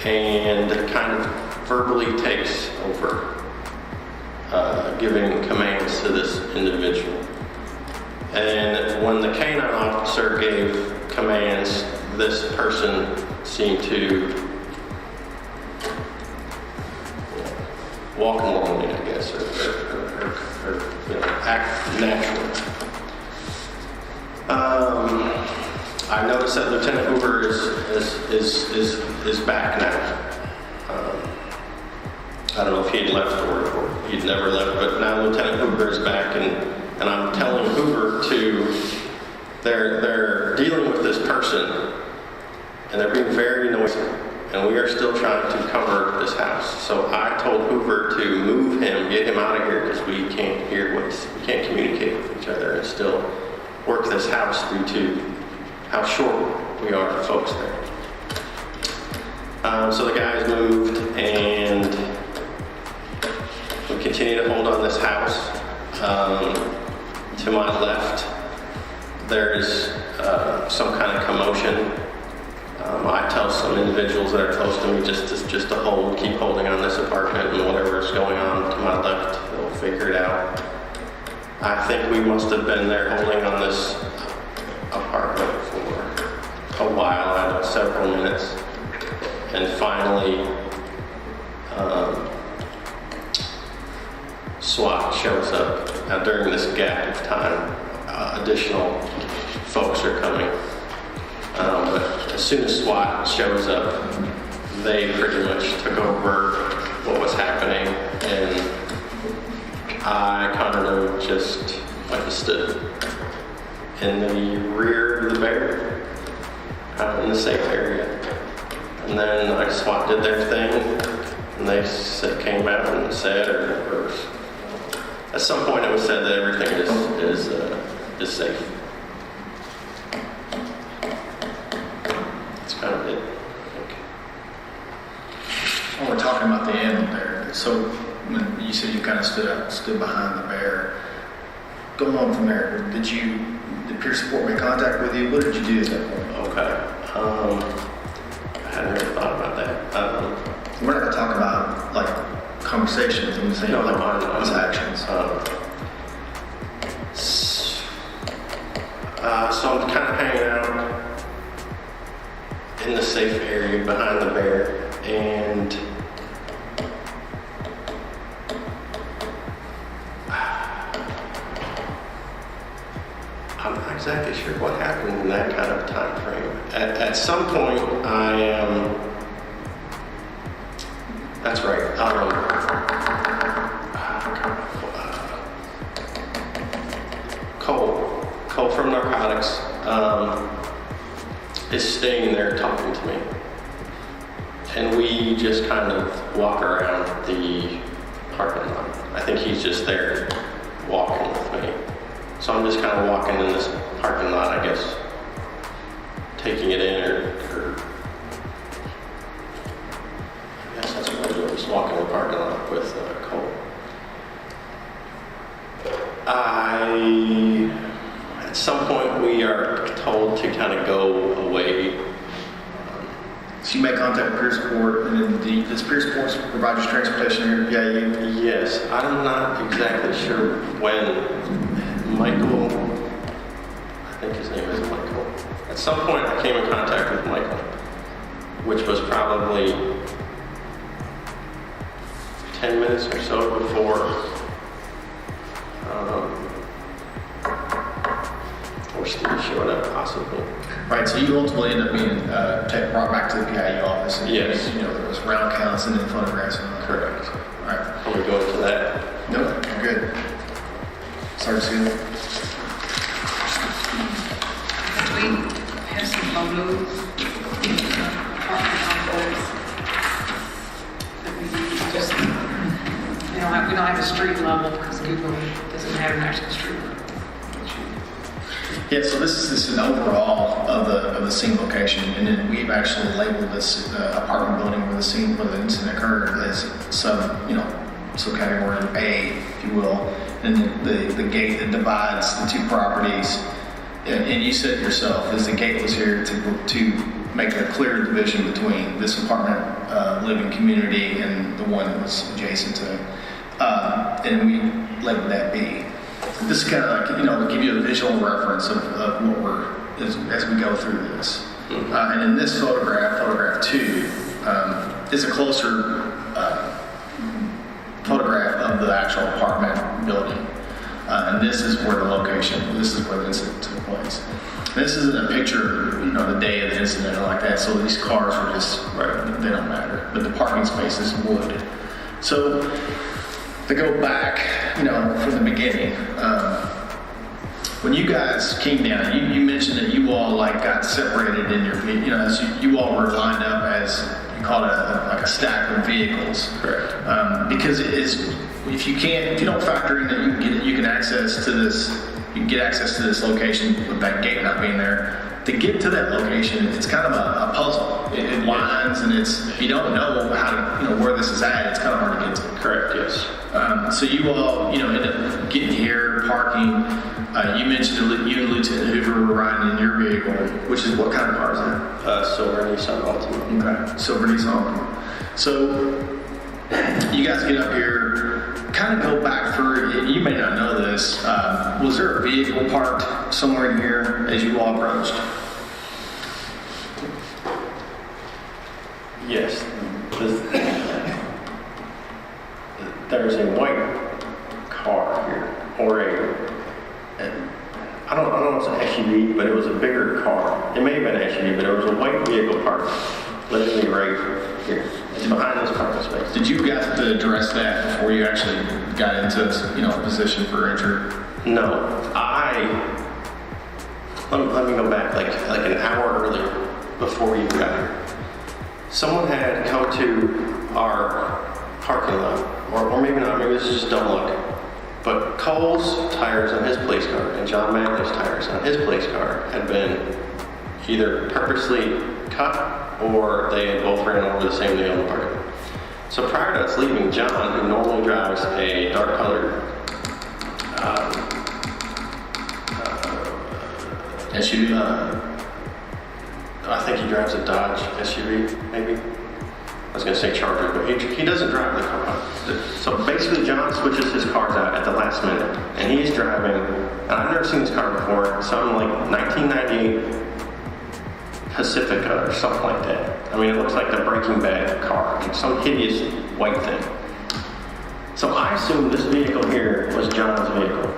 and kind of verbally takes over, giving commands to this individual. And when the canine officer gave commands, this person seemed to walk along, I guess, or act naturally. I noticed that Lieutenant Hoover is back now. I don't know if he had left or he'd never left, but now Lieutenant Hoover is back, and I'm telling Hoover they're dealing with this person, and they're being very noisy, and we are still trying to cover this house. So I told Hoover to move him, get him out of here, because we can't communicate with each other and still work this house due to how short we are, folks there. So the guys moved, and we continue to hold on this house. To my left, there's some kind of commotion. I tell some individuals that are close to me just to keep holding on this apartment and whatever is going on. I think we must have been there holding on this apartment for a while, I don't know, several minutes. And finally, SWAT shows up. Now during this gap of time, additional folks are coming. But as soon as SWAT shows up, they pretty much took over what was happening, and I kind of just like stood in the rear of the bear, in the safe area. And then SWAT did their thing, and they came out and said, or at some point it was said that everything is safe. That's kind of it. Well, we're talking about the animal there. So when you said you kind of stood behind the bear, going on from there, did peer support make contact with you? What did you do at that point? Okay. I hadn't really thought about that. We're not going to talk about like conversations. I'm saying No, like on his actions. So I'm kind of hanging out in the safe area behind the bear, and I'm not exactly sure what happened in that kind of time frame. At some point, I am. That's right. Cole from narcotics is staying there talking to me, and we just kind of walk around the parking lot. I think he's just there walking with me. So I'm just kind of walking in this parking lot, I guess, taking it in, or I guess that's what I do, just walking in the parking lot with Cole. At some point we are told to kind of go away. So you make contact with peer support, and then does peer support provide you transportation here? Yeah, Yes, I'm not exactly sure when. Michael, I think his name is Michael. At some point I came in contact with Michael, which was probably 10 minutes or so before Steve showed up, possibly. Right, so you ultimately end up being brought back to the PIU office. And Yes. there was round counts and then photographs and all that. Correct. All right. Can we go into that? No, you're good. Sorry, Sue. We have some photos, apartment complex, that we just, we don't have a street level because Google doesn't have an actual street level. Yeah, so this is an overall of the scene location, and then we've actually labeled this apartment building where the incident occurred as subcategory A, if you will, and the gate that divides the two properties. And you said yourself, is the gate was here to make a clear division between this apartment living community and the one that was adjacent to it. And we labeled that B. This is kind of like, give you a visual reference of what we're, as we go through this. And in this photograph 2, is a closer photograph of the actual apartment building. And this is where the incident took place. This isn't a picture, the day of the incident or like that, so these cars are just, they don't matter. But the parking spaces would. So, to go back, from the beginning, when you guys came down, you mentioned that you all got separated in your, as you all were lined up as, you call it like a stack of vehicles. Correct. Because if you don't factor in that you can get access to this location with that gate not being there. To get to that location, it's kind of a puzzle. It winds, and if you don't know how to, where this is at, it's kind of hard to get to. Correct, yes. So you all, end up getting here, parking. You mentioned you and Lieutenant Hoover were riding in your vehicle, which is what kind of car is that? Silver Nissan Altima. Okay, silver Nissan Altima. So you guys get up here, kind of go back through, you may not know this, was there a vehicle parked somewhere in here as you all approached? Yes. There's a white car here, or I don't know if it's an SUV, but it was a bigger car. It may have been an SUV, but it was a white vehicle parked literally right here. It's behind this parking space. Did you guys have to address that before you actually got into, a position for entry? No, let me go back like an hour earlier before you got here. Someone had come to our parking lot, or maybe not, maybe this is just dumb luck, but Cole's tires on his police car and John Madley's tires on his police car had been either purposely cut or they had both ran over the same nail in the parking lot. So prior to us leaving, John, who normally drives a dark colored SUV? I think he drives a Dodge SUV, maybe. I was going to say Charger, but he doesn't drive the car. So basically, John switches his cars out at the last minute, and he's driving, and I've never seen this car before, something like 1998 Pacifica or something like that. I mean, it looks like the Breaking Bad car, like some hideous white thing. So I assume this vehicle here was John's vehicle,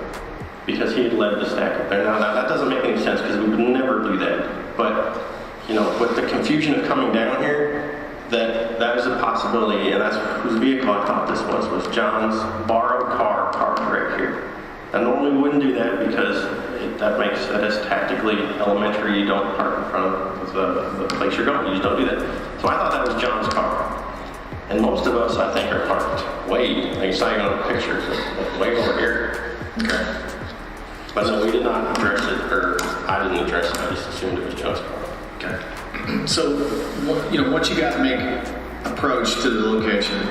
because he had led the stack up there. Now, that doesn't make any sense, because we would never do that. But, with the confusion of coming down here, that is a possibility, and that's whose vehicle I thought this was John's borrowed car parked right here. I normally wouldn't do that because that is tactically elementary. You don't park in front of the place you're going. You just don't do that. So I thought that was John's car. And most of us, I think, are parked way, like you saw on the pictures, way over here. Okay. But no, we did not address it, or I didn't address it. I just assumed it was John's car. Okay. So, once you guys make approach to the location,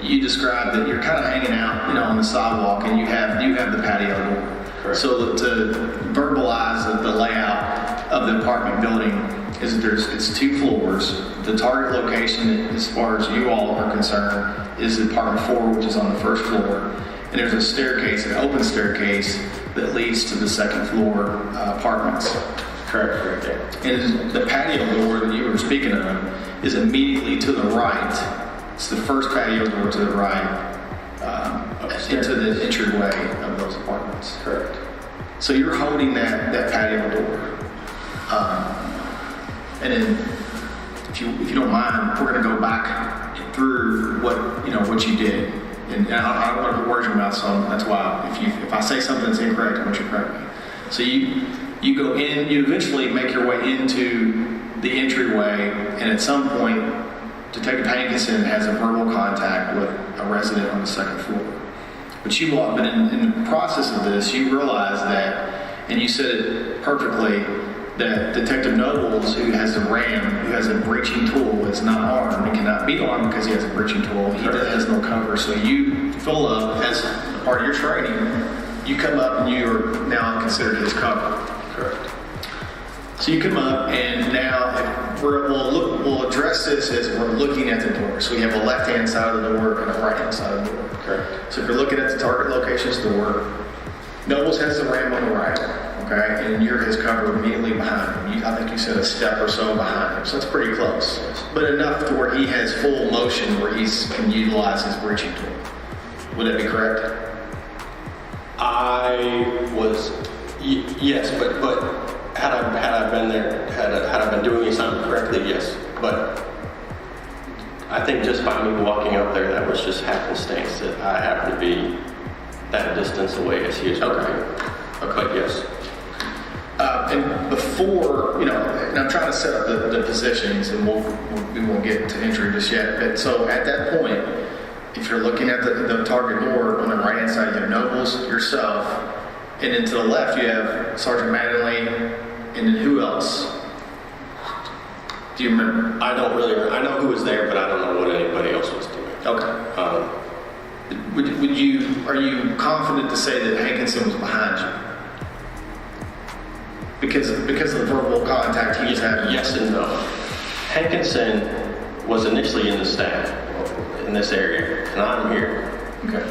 you described that you're kind of hanging out, on the sidewalk, and you have the patio door. Correct. So to verbalize the layout of the apartment building is that it's 2 floors. The target location, as far as you all are concerned, is apartment 4, which is on the first floor. And there's a staircase, an open staircase that leads to the 2nd floor apartments. Correct. And the patio door that you were speaking of is immediately to the right. It's the first patio door to the right into the entryway of those apartments. Correct. So you're holding that patio door. And then, if you don't mind, we're going to go back through what you did. And I don't want to put words in your mouth, so that's why if I say something that's incorrect, I want you to correct me. So you go in, you eventually make your way into the entryway, and at some point, Detective Hankinson has a verbal contact with a resident on the 2nd floor. But in the process of this, you realize that, and you said it perfectly, that Detective Nobles, who has a ram, who has a breaching tool, is not armed and cannot be armed because he has a breaching tool. He has no cover. So you, Philip, as part of your training, you come up and you are now considered his cover. Correct. So you come up, and now we'll address this as we're looking at the door. So we have a left-hand side of the door and a right-hand side of the door. Correct. So if you're looking at the target location's door, Nobles has the ram on the right, okay, and you're his cover immediately behind him. I think you said a step or so behind him, so that's pretty close. But enough to where he has full motion where he can utilize his breaching tool. Would that be correct? Yes, but had I been there, had I been doing something correctly, yes. But I think just by me walking up there, that was just happenstance that I happened to be that distance away as he was working. Okay. But yes. And before, and I'm trying to set up the positions, and we won't get to entry just yet. But so at that point, if you're looking at the target door on the right-hand side, you have Nobles, yourself, and then to the left, you have Sergeant Mattingly, and then who else? Do you remember? I don't really remember. I know who was there, but I don't know what anybody else was doing. Okay. Are you confident to say that Hankinson was behind you? Because of the verbal contact he was having? Yes and no. Hankinson was initially in the staff in this area, and I'm here. Okay.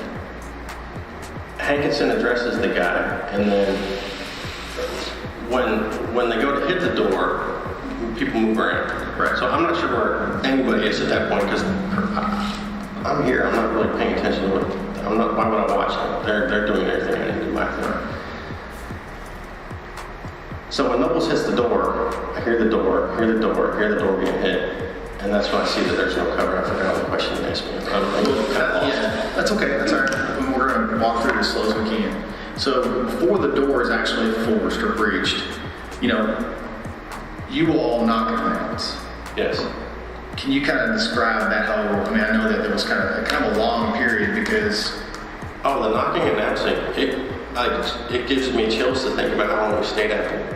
Hankinson addresses the guy, and then when they go to hit the door, people move around. Right. So I'm not sure where anybody is at that point, because I'm here, I'm not really paying attention to what, why would I watch them? They're doing everything I need to do my thing. So when Nobles hits the door, I hear the door being hit, and that's when I see that there's no cover. I forgot what question you asked me. I'm a little kind of lost. Yeah, that's okay, that's all right. We're gonna walk through it as slow as we can. So before the door is actually forced or breached, you know, you will all knock and announce. Yes. Can you kind of describe that whole, I mean, I know that there was kind of a long period because... Oh, the knocking and announcing, it gives me chills to think about how long we stayed out there.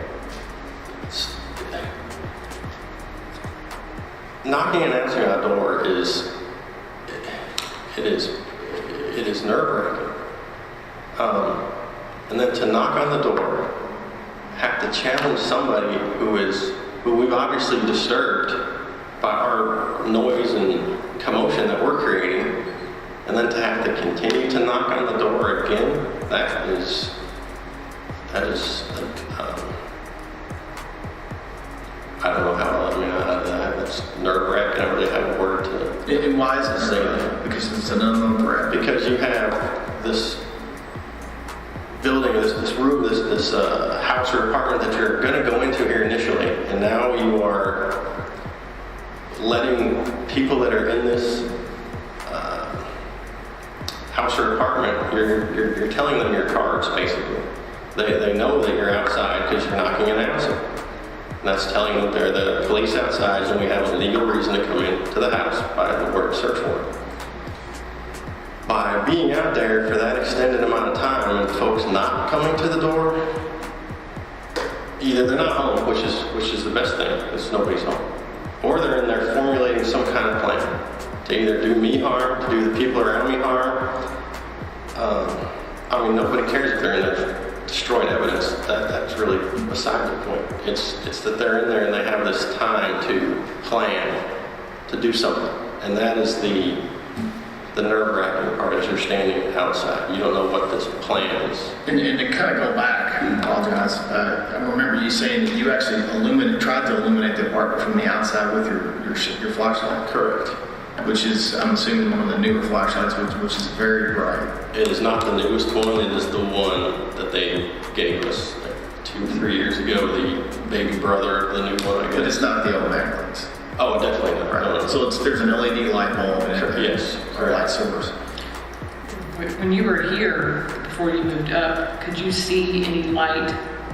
Knocking and announcing on a door is nerve-wracking. And then to knock on the door, have to challenge somebody who we've obviously disturbed by our noise and commotion that we're creating, and then to have to continue to knock on the door again, that is I don't know how, that's nerve-wracking. I don't really have a word to... And why is it say that? Because it's an unknown threat. Because you have this building, this room, this house or apartment that you're going to go into here initially, and now you are letting people that are in this house or apartment, you're telling them your cards, basically. They know that you're outside because you're knocking and announcing. And that's telling them they're the police outside, and we have a legal reason to come into the house by the word search warrant. By being out there for that extended amount of time and folks not coming to the door, either they're not home, which is the best thing, because nobody's home, or they're in there formulating some kind of plan to either do me harm, to do the people around me harm. I mean, nobody cares if they're in there destroying evidence. That's really beside the point. It's that they're in there and they have this time to plan to do something, and that is the nerve-wracking part, is you're standing outside. You don't know what this plan is. And to kind of go back, I apologize, I remember you saying that you actually tried to illuminate the apartment from the outside with your flashlight. Correct. Which is, I'm assuming, one of the newer flashlights, which is very bright. It is not the newest one. It is the one that they gave us like 2 or 3 years ago, the baby brother of the new one, I guess. But it's not the old backlights. Oh, definitely not. Right. No. So there's an LED light bulb in it. Yes. Or light source. When you were here, before you moved up, could you see any light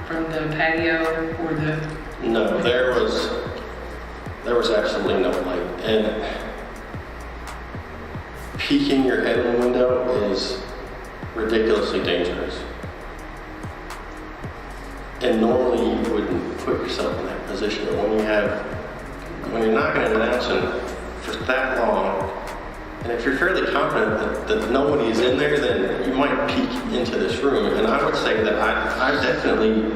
from the patio or the... No, there was absolutely no light. And peeking your head in the window is ridiculously dangerous. And normally you wouldn't put yourself in that position, but when you're knocking and announcing for that long, and if you're fairly confident that nobody is in there, then you might peek into this room. And I would say that I definitely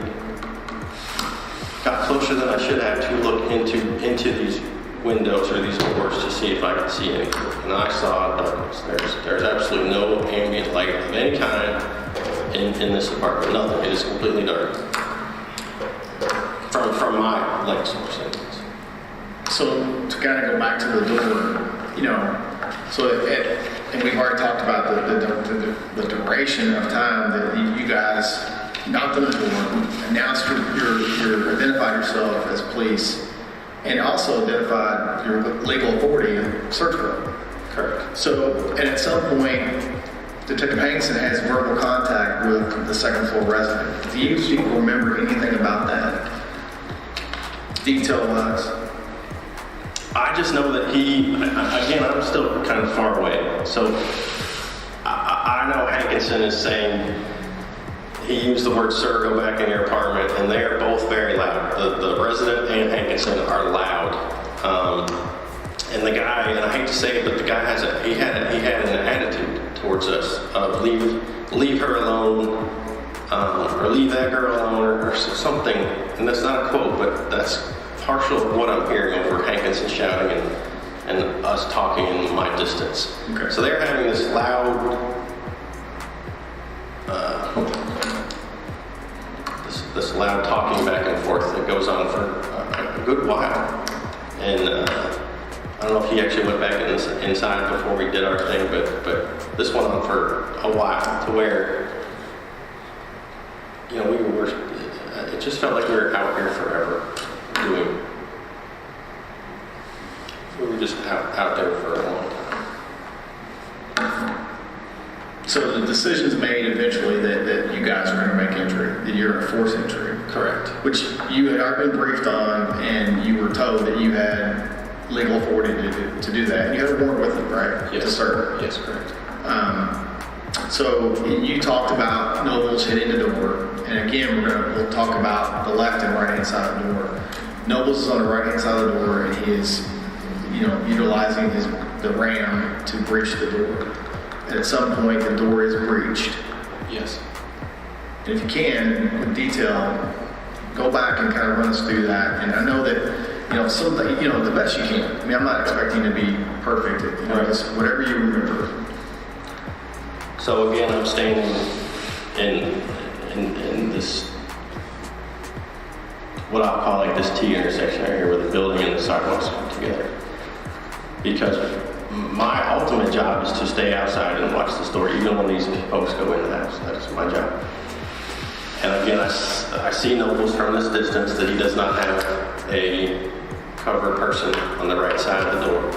got closer than I should have to look into these windows or these doors to see if I could see anything. And I saw darkness. There's absolutely no ambient light of any kind in this apartment. Nothing. It is completely dark. From my light source. So to kind of go back to the door, you know, and we've already talked about the duration of time that you guys knocked on the door, announced your identified yourself as police, and also identified your legal authority and search warrant. Correct. So, and at some point, Detective Hankinson has verbal contact with the second floor resident. Do you remember anything about that? Detail-wise? I just know that again, I'm still kind of far away. So I know Hankinson is saying, he used the word, "Sir, go back in your apartment," and they are both very loud. The resident and Hankinson are loud. And the guy, and I hate to say it, but the guy had an attitude towards us of leave her alone, or leave that girl alone, or something. And that's not a quote, but that's partial of what I'm hearing over Hankinson shouting and us talking in my distance. Okay. So they're having this loud this loud talking back and forth that goes on for a good while. And I don't know if he actually went back inside before we did our thing, but this went on for a while to where, you know, it just felt like we were out here forever we were just out there for a long time. So the decision's made eventually that you guys are going to make entry, that you're going to force entry. Correct. Which you had already been briefed on, and you were told that you had legal authority to do that. You had a warrant with it, right? Yes. To serve. Yes, correct. So you talked about Nobles hitting the door, and again, we'll talk about the left and right hand side of the door. Nobles is on the right hand side of the door, and he is, utilizing the ram to breach the door. And at some point, the door is breached. Yes. And if you can, with detail, go back and kind of run us through that. And I know that, the best you can. I mean, I'm not expecting you to be perfect. Just whatever you remember. So again, I'm standing in this, what I'll call like this T intersection right here where the building and the sidewalks come together. Because my ultimate job is to stay outside and watch the store, even when these folks go into the house. That's my job. And again, I see Nobles from this distance that he does not have a covered person on the right side of the door.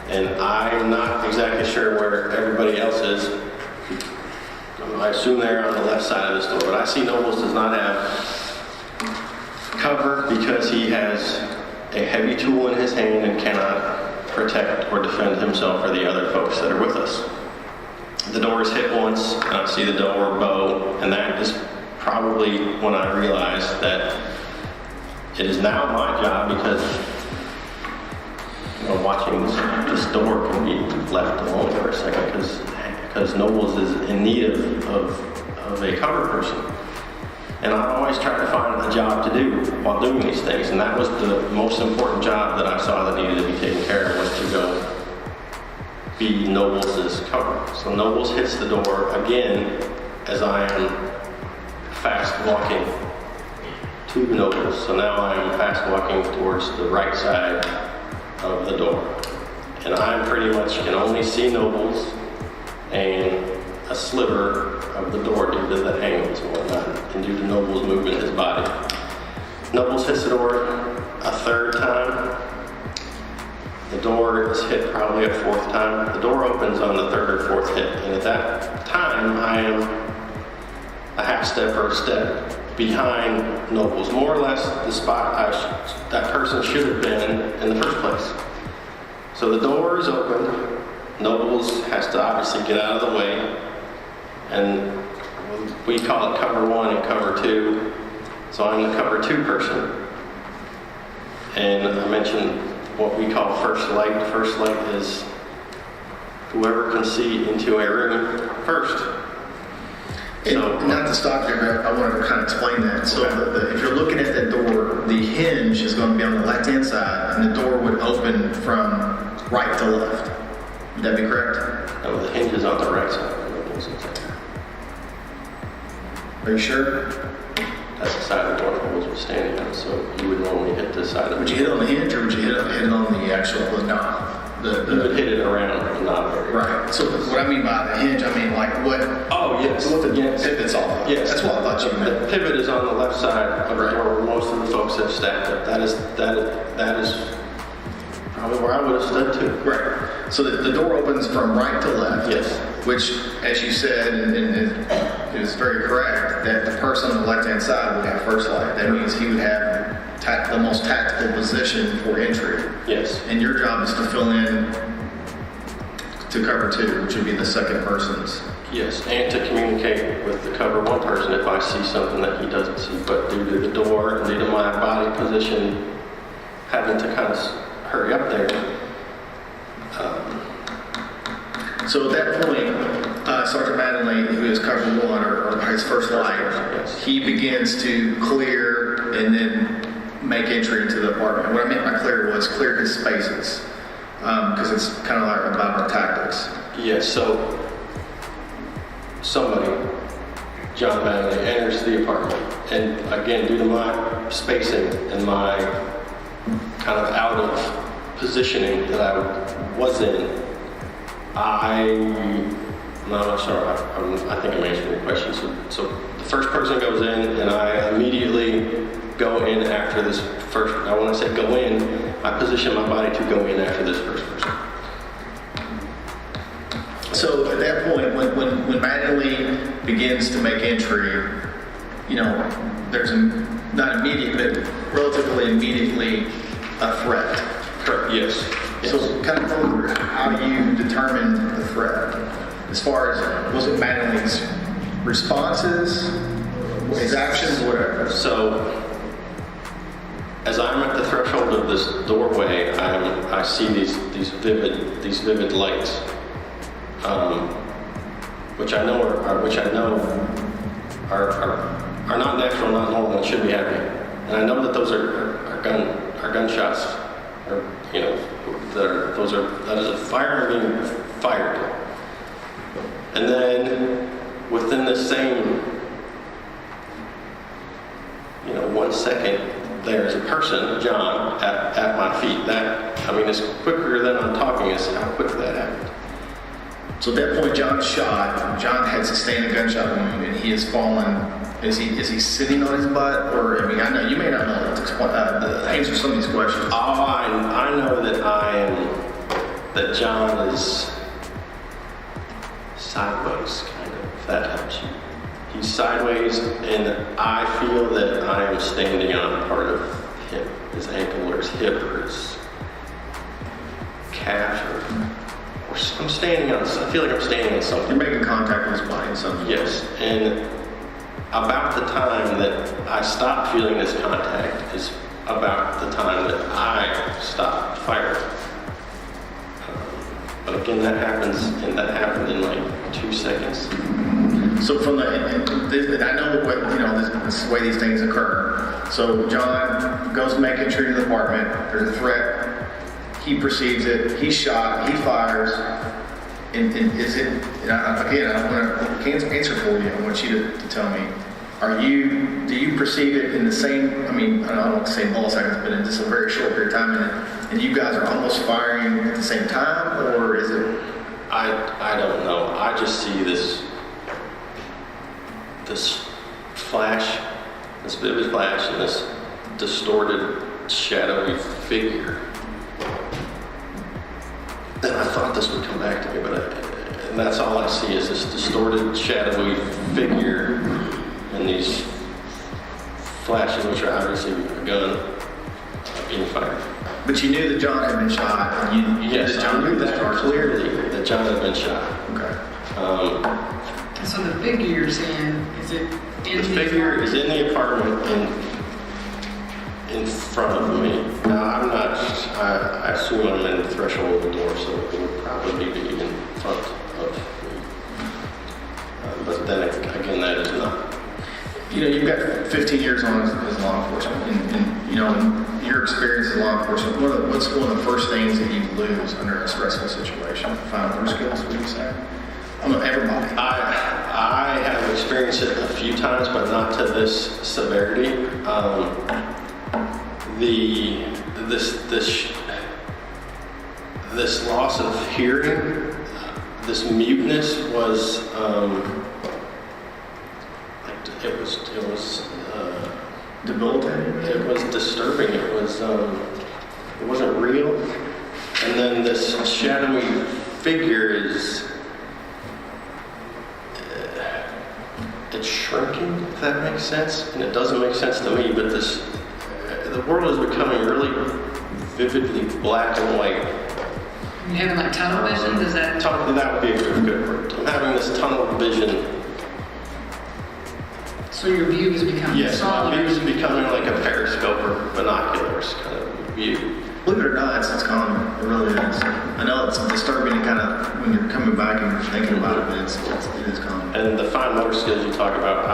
And I'm not exactly sure where everybody else is. I assume they're on the left side of the store, but I see Nobles does not have cover because he has a heavy tool in his hand and cannot protect or defend himself or the other folks that are with us. The door is hit once, and I see the door bow, and that is probably when I realized that it is now my job because watching this door can be left alone for a second because Nobles is in need of a cover person. And I always try to find a job to do while doing these things, and that was the most important job that I saw that needed to be taken care of, was to go be Nobles' cover. So Nobles hits the door again as I am fast walking to Nobles. So now I am fast walking towards the right side of the door. And I pretty much can only see Nobles and a sliver of the door due to the angles and whatnot, and due to Nobles moving his body. Nobles hits the door a third time. The door is hit probably a fourth time. The door opens on the third or fourth hit, and at that time I am a half step or a step behind Nobles, more or less the spot that person should have been in the first place. So the door is open. Nobles has to obviously get out of the way, and we call it cover one and cover two. So I'm the cover two person. And I mentioned what we call first light. First light is whoever can see into a room first. And not to stop you, but I wanted to kind of explain that. So if you're looking at that door, the hinge is going to be on the left-hand side, and the door would open from right to left. Would that be correct? No, the hinge is on the right side. Are you sure? That's the side of the door Nobles was standing on, so you would normally hit this side of it. Would you hit on the hinge, or would you hit it on the actual knob? You would hit it around the knob area. Right. So what I mean by the hinge, I mean like what? Oh, yes. So what the yes. pivot's off of. Yes. That's what I thought you meant. The pivot is on the left side of the door where most of the folks have stacked up. That is probably where I would have stood too. Right. So the door opens from right to left. Yes. Which, as you said, and it is very correct, that the person on the left-hand side would have first light. That means he would have the most tactical position for entry. Yes. And your job is to fill in to cover two, which would be the second person's. Yes, and to communicate with the cover one person if I see something that he doesn't see. But due to the door and due to my body position, having to kind of hurry up there. So at that point, Sergeant Mattingly, who is cover one or his first light, yes. He begins to clear and then make entry into the apartment. What I meant by clear was clear his spaces, because it's kind of like about our tactics. Yes, so somebody John Mattingly enters the apartment. And again, due to my spacing and my kind of out of positioning that I was in, I'm not sure. I think I'm answering your question. So the first person goes in, and I immediately go in after this first. I want to say go in. I position my body to go in after this first person. So at that point, when Mattingly begins to make entry, you know, there's not immediate, but relatively immediately a threat. Correct. Yes. So kind of go over how you determined the threat. As far as, was it Mattingly's responses, his actions, whatever? So as I'm at the threshold of this doorway, I see these vivid lights, which I know are not natural, not normal, and should be happening. And I know that those are gunshots, or you know, that is a firearm being fired. And then within the same 1 second, there's a person, John, at my feet. That, I mean, it's quicker than I'm talking is how quick that happened. So at that point, John's shot. John had sustained a gunshot wound, and he has fallen. Is he sitting on his butt, or I mean, I know you may not know the answer to some of these questions. Oh, I know that John is sideways, kind of. If that helps you. He's sideways, and I feel that I am standing on part of his ankle, or his hip, or his calf, or I'm standing on. I feel like I'm standing on something. You're making contact with his body, something. Yes, and about the time that I stopped feeling this contact is about the time that I stopped firing. But again, that happened in like 2 seconds. So from I know what this is the way these things occur. So John goes to make entry to the apartment. There's a threat. He perceives it. He's shot. He fires. And is it? And I can't answer for you. I want you to tell me. Do you perceive it in the same? I mean, I don't want to say milliseconds, but in just a very short period of time, and you guys are almost firing at the same time, or is it? I don't know. I just see this flash, this vivid flash, and this distorted, shadowy figure. And I thought this would come back to me, and that's all I see is this distorted, shadowy figure, and these flashes, which are obviously a gun being fired. But you knew that John had been shot. Yes, I knew that clearly, that John had been shot. Okay. So the figure's is it in the figure is in the apartment in front of me. Now, I'm not, I assume I'm in the threshold of the door, so it would probably be in front of me. But then again, that is not. You've got 15 years on as law enforcement, and in your experience as law enforcement, what's one of the first things that you lose under a stressful situation? Fine motor skills, would you say? Everybody. I have experienced it a few times, but not to this severity. This loss of hearing, this muteness was it was debilitating. It was disturbing. It wasn't real. And then this shadowy figure it's shrinking, if that makes sense. And it doesn't make sense to me, but the world is becoming really vividly black and white. You having like tunnel vision? Does that? That would be a good word. I'm having this tunnel vision. So your view is becoming yes, smaller. my view is becoming like a periscope or binoculars kind of view. Believe it or not, it's common. It really is. I know it's disturbing to kind of when you're coming back and you're thinking about it, but it is common. And the fine motor skills you talk about,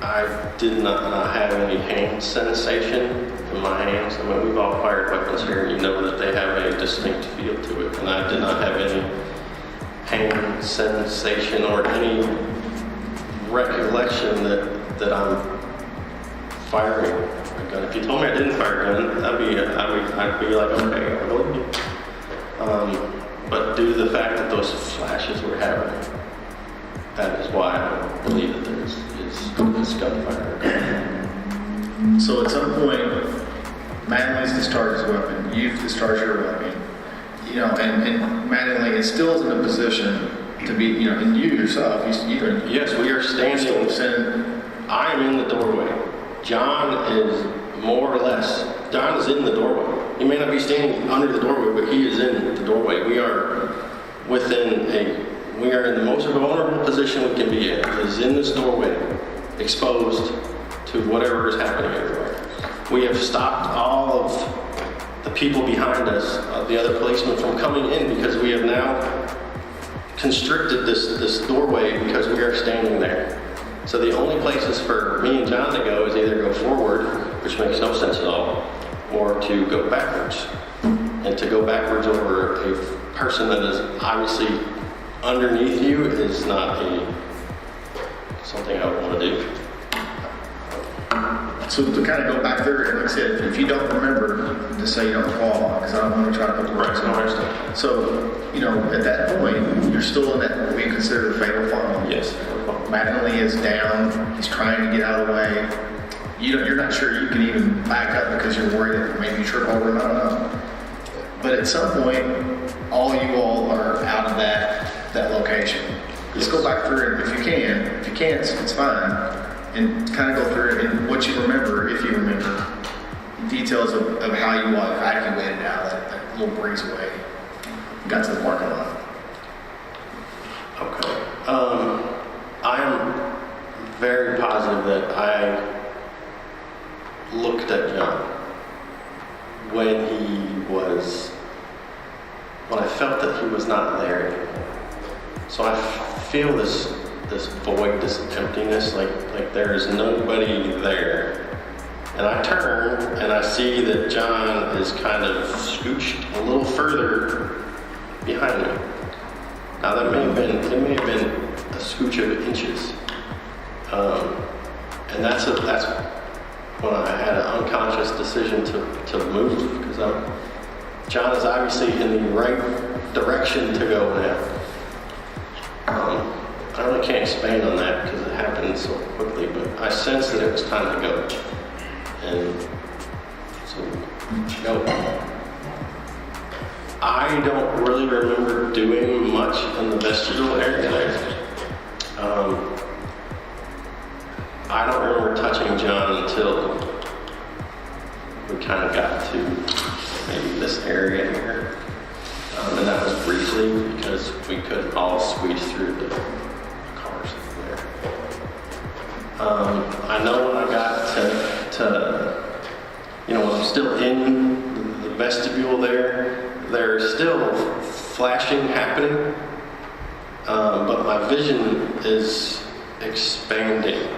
I did not have any hand sensation in my hands. I mean, we've all fired weapons here, and you know that they have a distinct feel to it. And I did not have any hand sensation or any recollection that I'm firing a gun. If you told me I didn't fire a gun, I'd be like, okay, I believe you. But due to the fact that those flashes were happening, that is why I don't believe that there is gunfire. So at some point, Mattingly's discharged his weapon, you've discharged your weapon, you know, and Mattingly is still in a position to be, you know, and you yourself, Yes, we are standing. I am in the doorway. John is more or less, John is in the doorway. He may not be standing under the doorway, but he is in the doorway. We are in the most vulnerable position we can be in. He is in this doorway, exposed to whatever is happening everywhere. We have stopped all of the people behind us, the other policemen, from coming in because we have now constricted this doorway because we are standing there. So the only places for me and John to go is either go forward, which makes no sense at all, or to go backwards. And to go backwards over a person that is obviously underneath you is not something I would want to do. So to kind of go back there, and like I said, if you don't remember, just say you don't recall, because I don't want to try to put the words in. So, you know, at that point, you're still in that what we consider the fatal fall. Yes. Mattingly is down. He's trying to get out of the way. You're not sure you can even back up because you're worried that maybe you trip over him. I don't know. But at some point, all you all are out of that location. Let's go back through it if you can. If you can't, it's fine. And kind of go through it and what you remember, if you remember, details of how you all evacuated out of that little breezeway. Got to the parking lot. Okay. I am very positive that I looked at John when I felt that he was not there anymore. So I feel this void, this emptiness, like there is nobody there. And I turn and I see that John is kind of scooched a little further behind me. Now it may have been a scooch of inches. And that's when I had an unconscious decision to move, because John is obviously in the right direction to go now. I really can't expand on that because it happened so quickly, but I sensed that it was time to go. And so, go. I don't really remember doing much in the vestibule area there. I don't remember touching John until we kind of got to maybe this area here. And that was briefly because we couldn't all squeeze through the cars there. I know when I got to when I'm still in the vestibule there's still flashing happening, but my vision is expanding.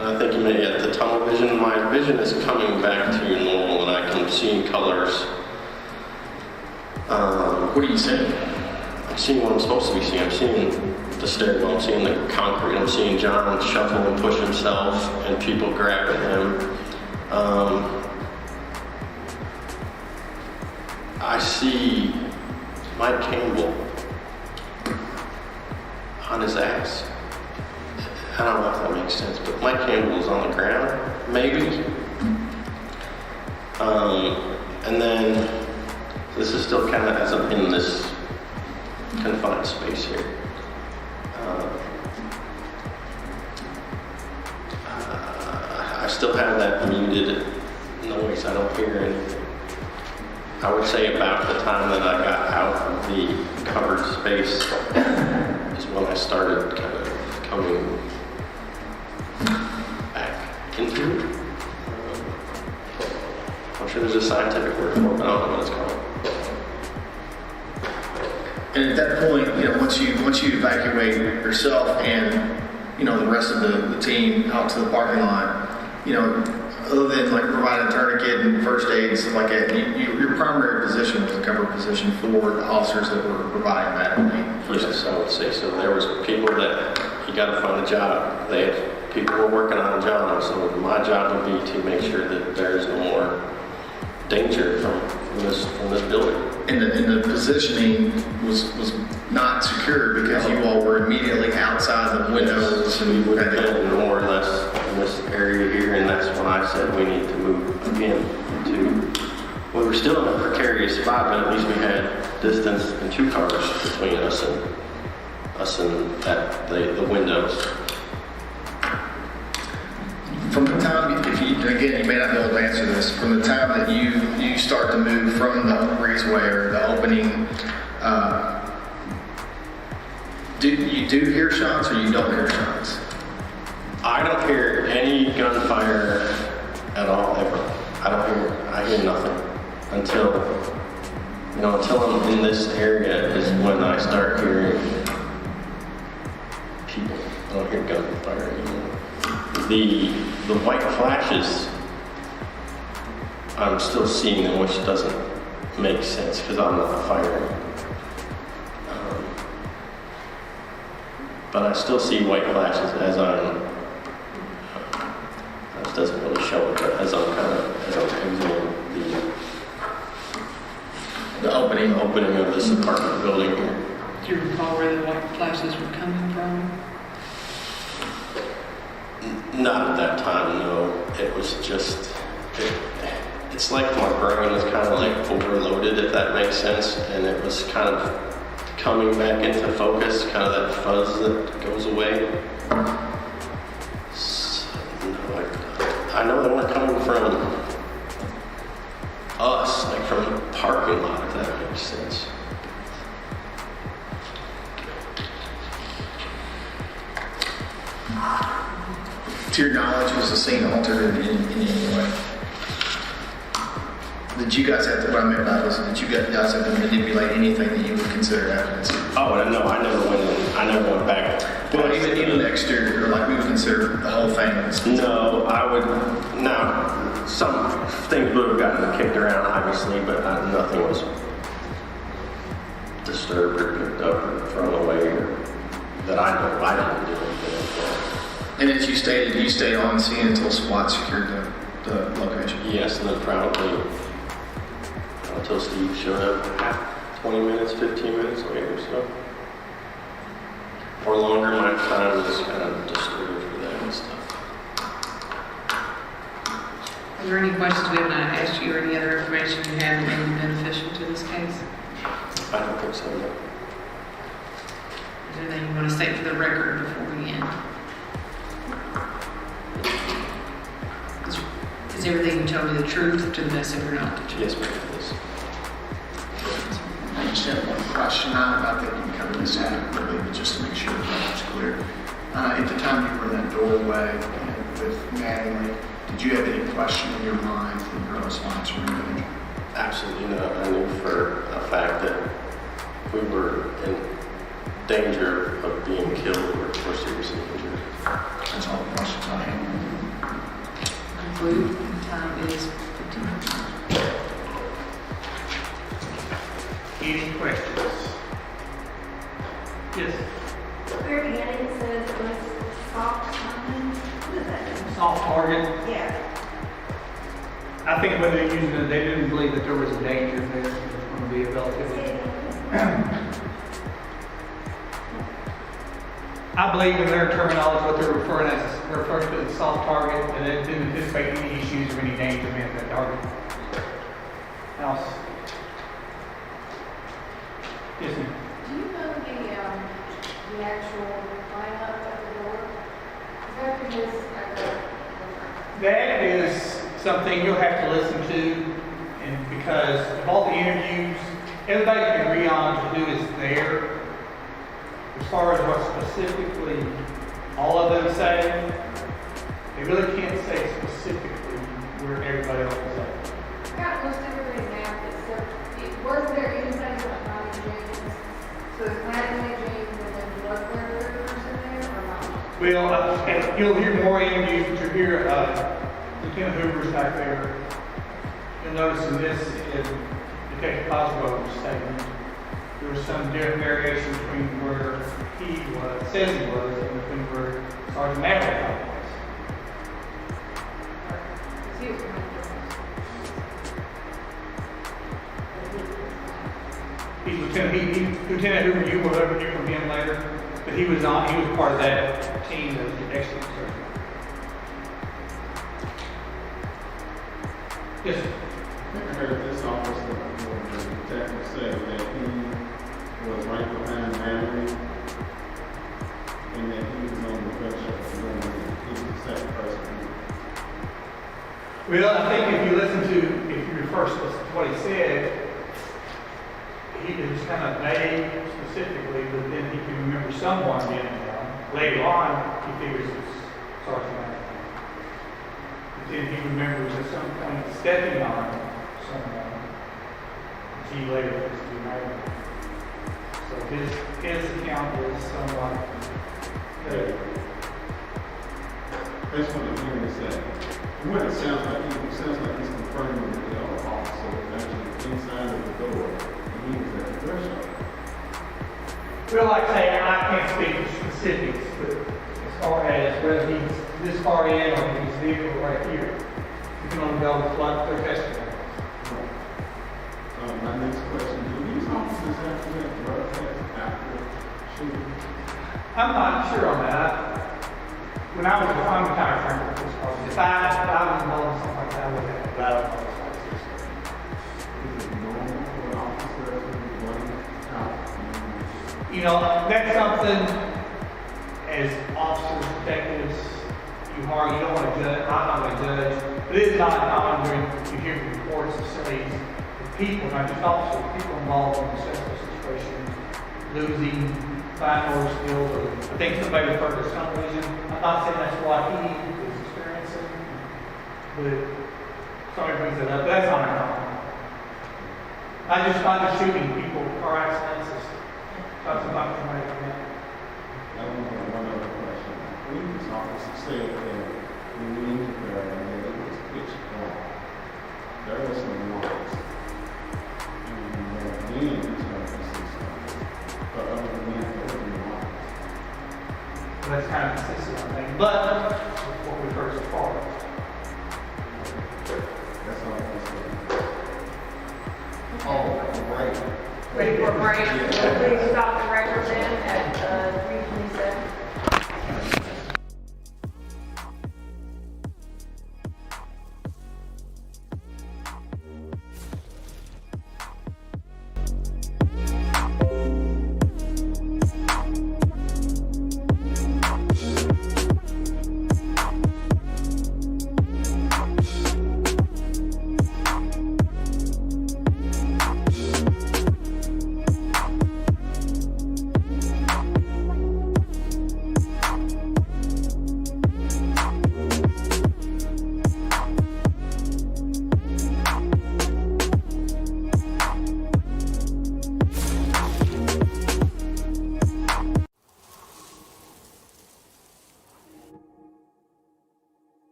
And I think maybe at the tunnel vision, my vision is coming back to normal and I can see colors. What are you seeing? I'm seeing what I'm supposed to be seeing. I'm seeing the stairwell, I'm seeing the concrete, I'm seeing John shuffle and push himself and people grabbing him. I see Mike Campbell on his ass. I don't know if that makes sense, but Mike Campbell is on the ground, maybe. And then this is still kind of as I'm in this confined space here. I still have that muted noise. I don't hear anything. I would say about the time that I got out of the covered space is when I started kind of coming back into it. I'm sure there's a scientific word for it, but I don't know what it's called. And at that point, once you evacuate yourself and the rest of the team out to the parking lot, other than like providing a tourniquet and first aid and stuff like that, your primary position was the cover position for the officers that were providing that. Yes, I would say so. There was people that you gotta find a job. People were working on a job, so my job would be to make sure that there's no more danger from this building. And the positioning was not secure because you all were immediately outside the windows. So we would have been more or less in this area here, and that's when I said we need to move again we were still in a precarious spot, but at least we had distance and 2 cars between us and the windows. From the time, again, you may not be able to answer this, from the time that you start to move from the breezeway or the opening, do you hear shots or you don't hear shots? I don't hear any gunfire at all, ever. I hear nothing until I'm in this area is when I start hearing people. I don't hear gunfire anymore. The white flashes, I'm still seeing them, which doesn't make sense because I'm not firing. But I still see white flashes as this doesn't really show it, but as I'm exiting the opening of this apartment building here. Do you recall where the white flashes were coming from? Not at that time, no. It was just, it's like my brain was kind of like overloaded, if that makes sense, and it was kind of coming back into focus, kind of that fuzz that goes away. So, no, I know they weren't coming from us, like from the parking lot, if that makes sense. To your knowledge, was the scene altered in any way? Did you guys have to, what I meant by this, did you guys have to manipulate anything that you would consider evidence? Oh, no, I never went back. Well, even the exterior, like we would consider the whole thing. No, some things would have gotten kicked around, obviously, but nothing was disturbed or picked up or thrown away or that I didn't do anything. And as you stated, you stayed on scene until SWAT secured the location. Yes, and then probably until Steve showed up 20 minutes, 15 minutes later, so. Or longer, my time was kind of disturbed for that and stuff. Are there any questions we have not asked you or any other information you have that may be beneficial to this case? I don't think so, no. Is there anything you want to state for the record before we end? Is everything you told me the truth to the best of your knowledge? Yes, ma'am, please. I just have one question, not about that you can cover this adequately, but just to make sure that it's clear. At the time you were in that doorway with Mattingly, did you have any question in your mind for the girl's lives or danger? Absolutely not. I knew for a fact that we were in danger of being killed or seriously injured. That's all the questions I have. Conclude. Time is 15 minutes. Any questions? Yes. Very beginning it says it was soft something. What is that? Soft target. Yeah. I think when they're using it, they didn't believe that there was a danger there. It was going to be a relatively. I believe in their terminology, what they're referring to as soft target, and they didn't anticipate any issues or any danger at that target. House. Yes, ma'am. Do you know the actual lineup at the door? Is that because That is something you'll have to listen to, and because of all the interviews, everybody can agree on to who is there. As far as what specifically all of them say, they really can't say specifically where everybody else is at. I got most everybody's name, except was there anybody like Ronnie James? So is Natalie James and then was there a third person there or not? Well, and you'll hear more interviews, but you'll hear Lieutenant Hoover's back there. You'll notice in this is Detective Cosgrove's statement. there was some different variation between where he was, says he was, and between where Sergeant Natalie was. He was coming He's Lieutenant Hoover, you will ever hear from him later, but he was part of that team that was the excellent surgeon. Yes, sir. I think I heard this officer, the detective say that he was right behind Natalie, and that he was on the gunshot wound. He was the second person. Well, I think if you first listen to what he said, he was kind of vague specifically, but then he can remember someone being down. Later on, he figures it's Sergeant Natalie. But then he remembers at some point stepping on someone, which he later was to be married. So his account is somewhat vague. That's what I'm hearing you say. What it sounds like he's confirming that the other officer was actually inside of the door, and he was at the threshold. Well, like I say, I can't speak to specifics, but as far as whether he's this far in or he's there or right here, you can only go with what their testimony. My next question, do these officers have to have drug tests after shooting? I'm not sure on that. When I was a farm retired friend of this part, if I was involved in something like that, I would have battle policies. Is it normal for an officer to be running out? You know, that's something as officers, detectives, you don't want to judge, I'm not going to judge, but it is not uncommon when you hear reports of some of these people, not just officers, people involved in a stressful situation, losing fine motor skills, or I think somebody referred to some reason. I'm not saying that's what he is experiencing, but somebody brings it up. That's not uncommon. I just find the shooting people, car accidents, that's about traumatic event. I don't know, one other question. Police officer said that when we entered there, and it was pitch black. There was some lights. And then we started to see something. But other than that, there was no lights. That's kind of consistent, I think, but what we've heard so far. That's all I said. Oh, right. Ready for a break? Please stop the record then at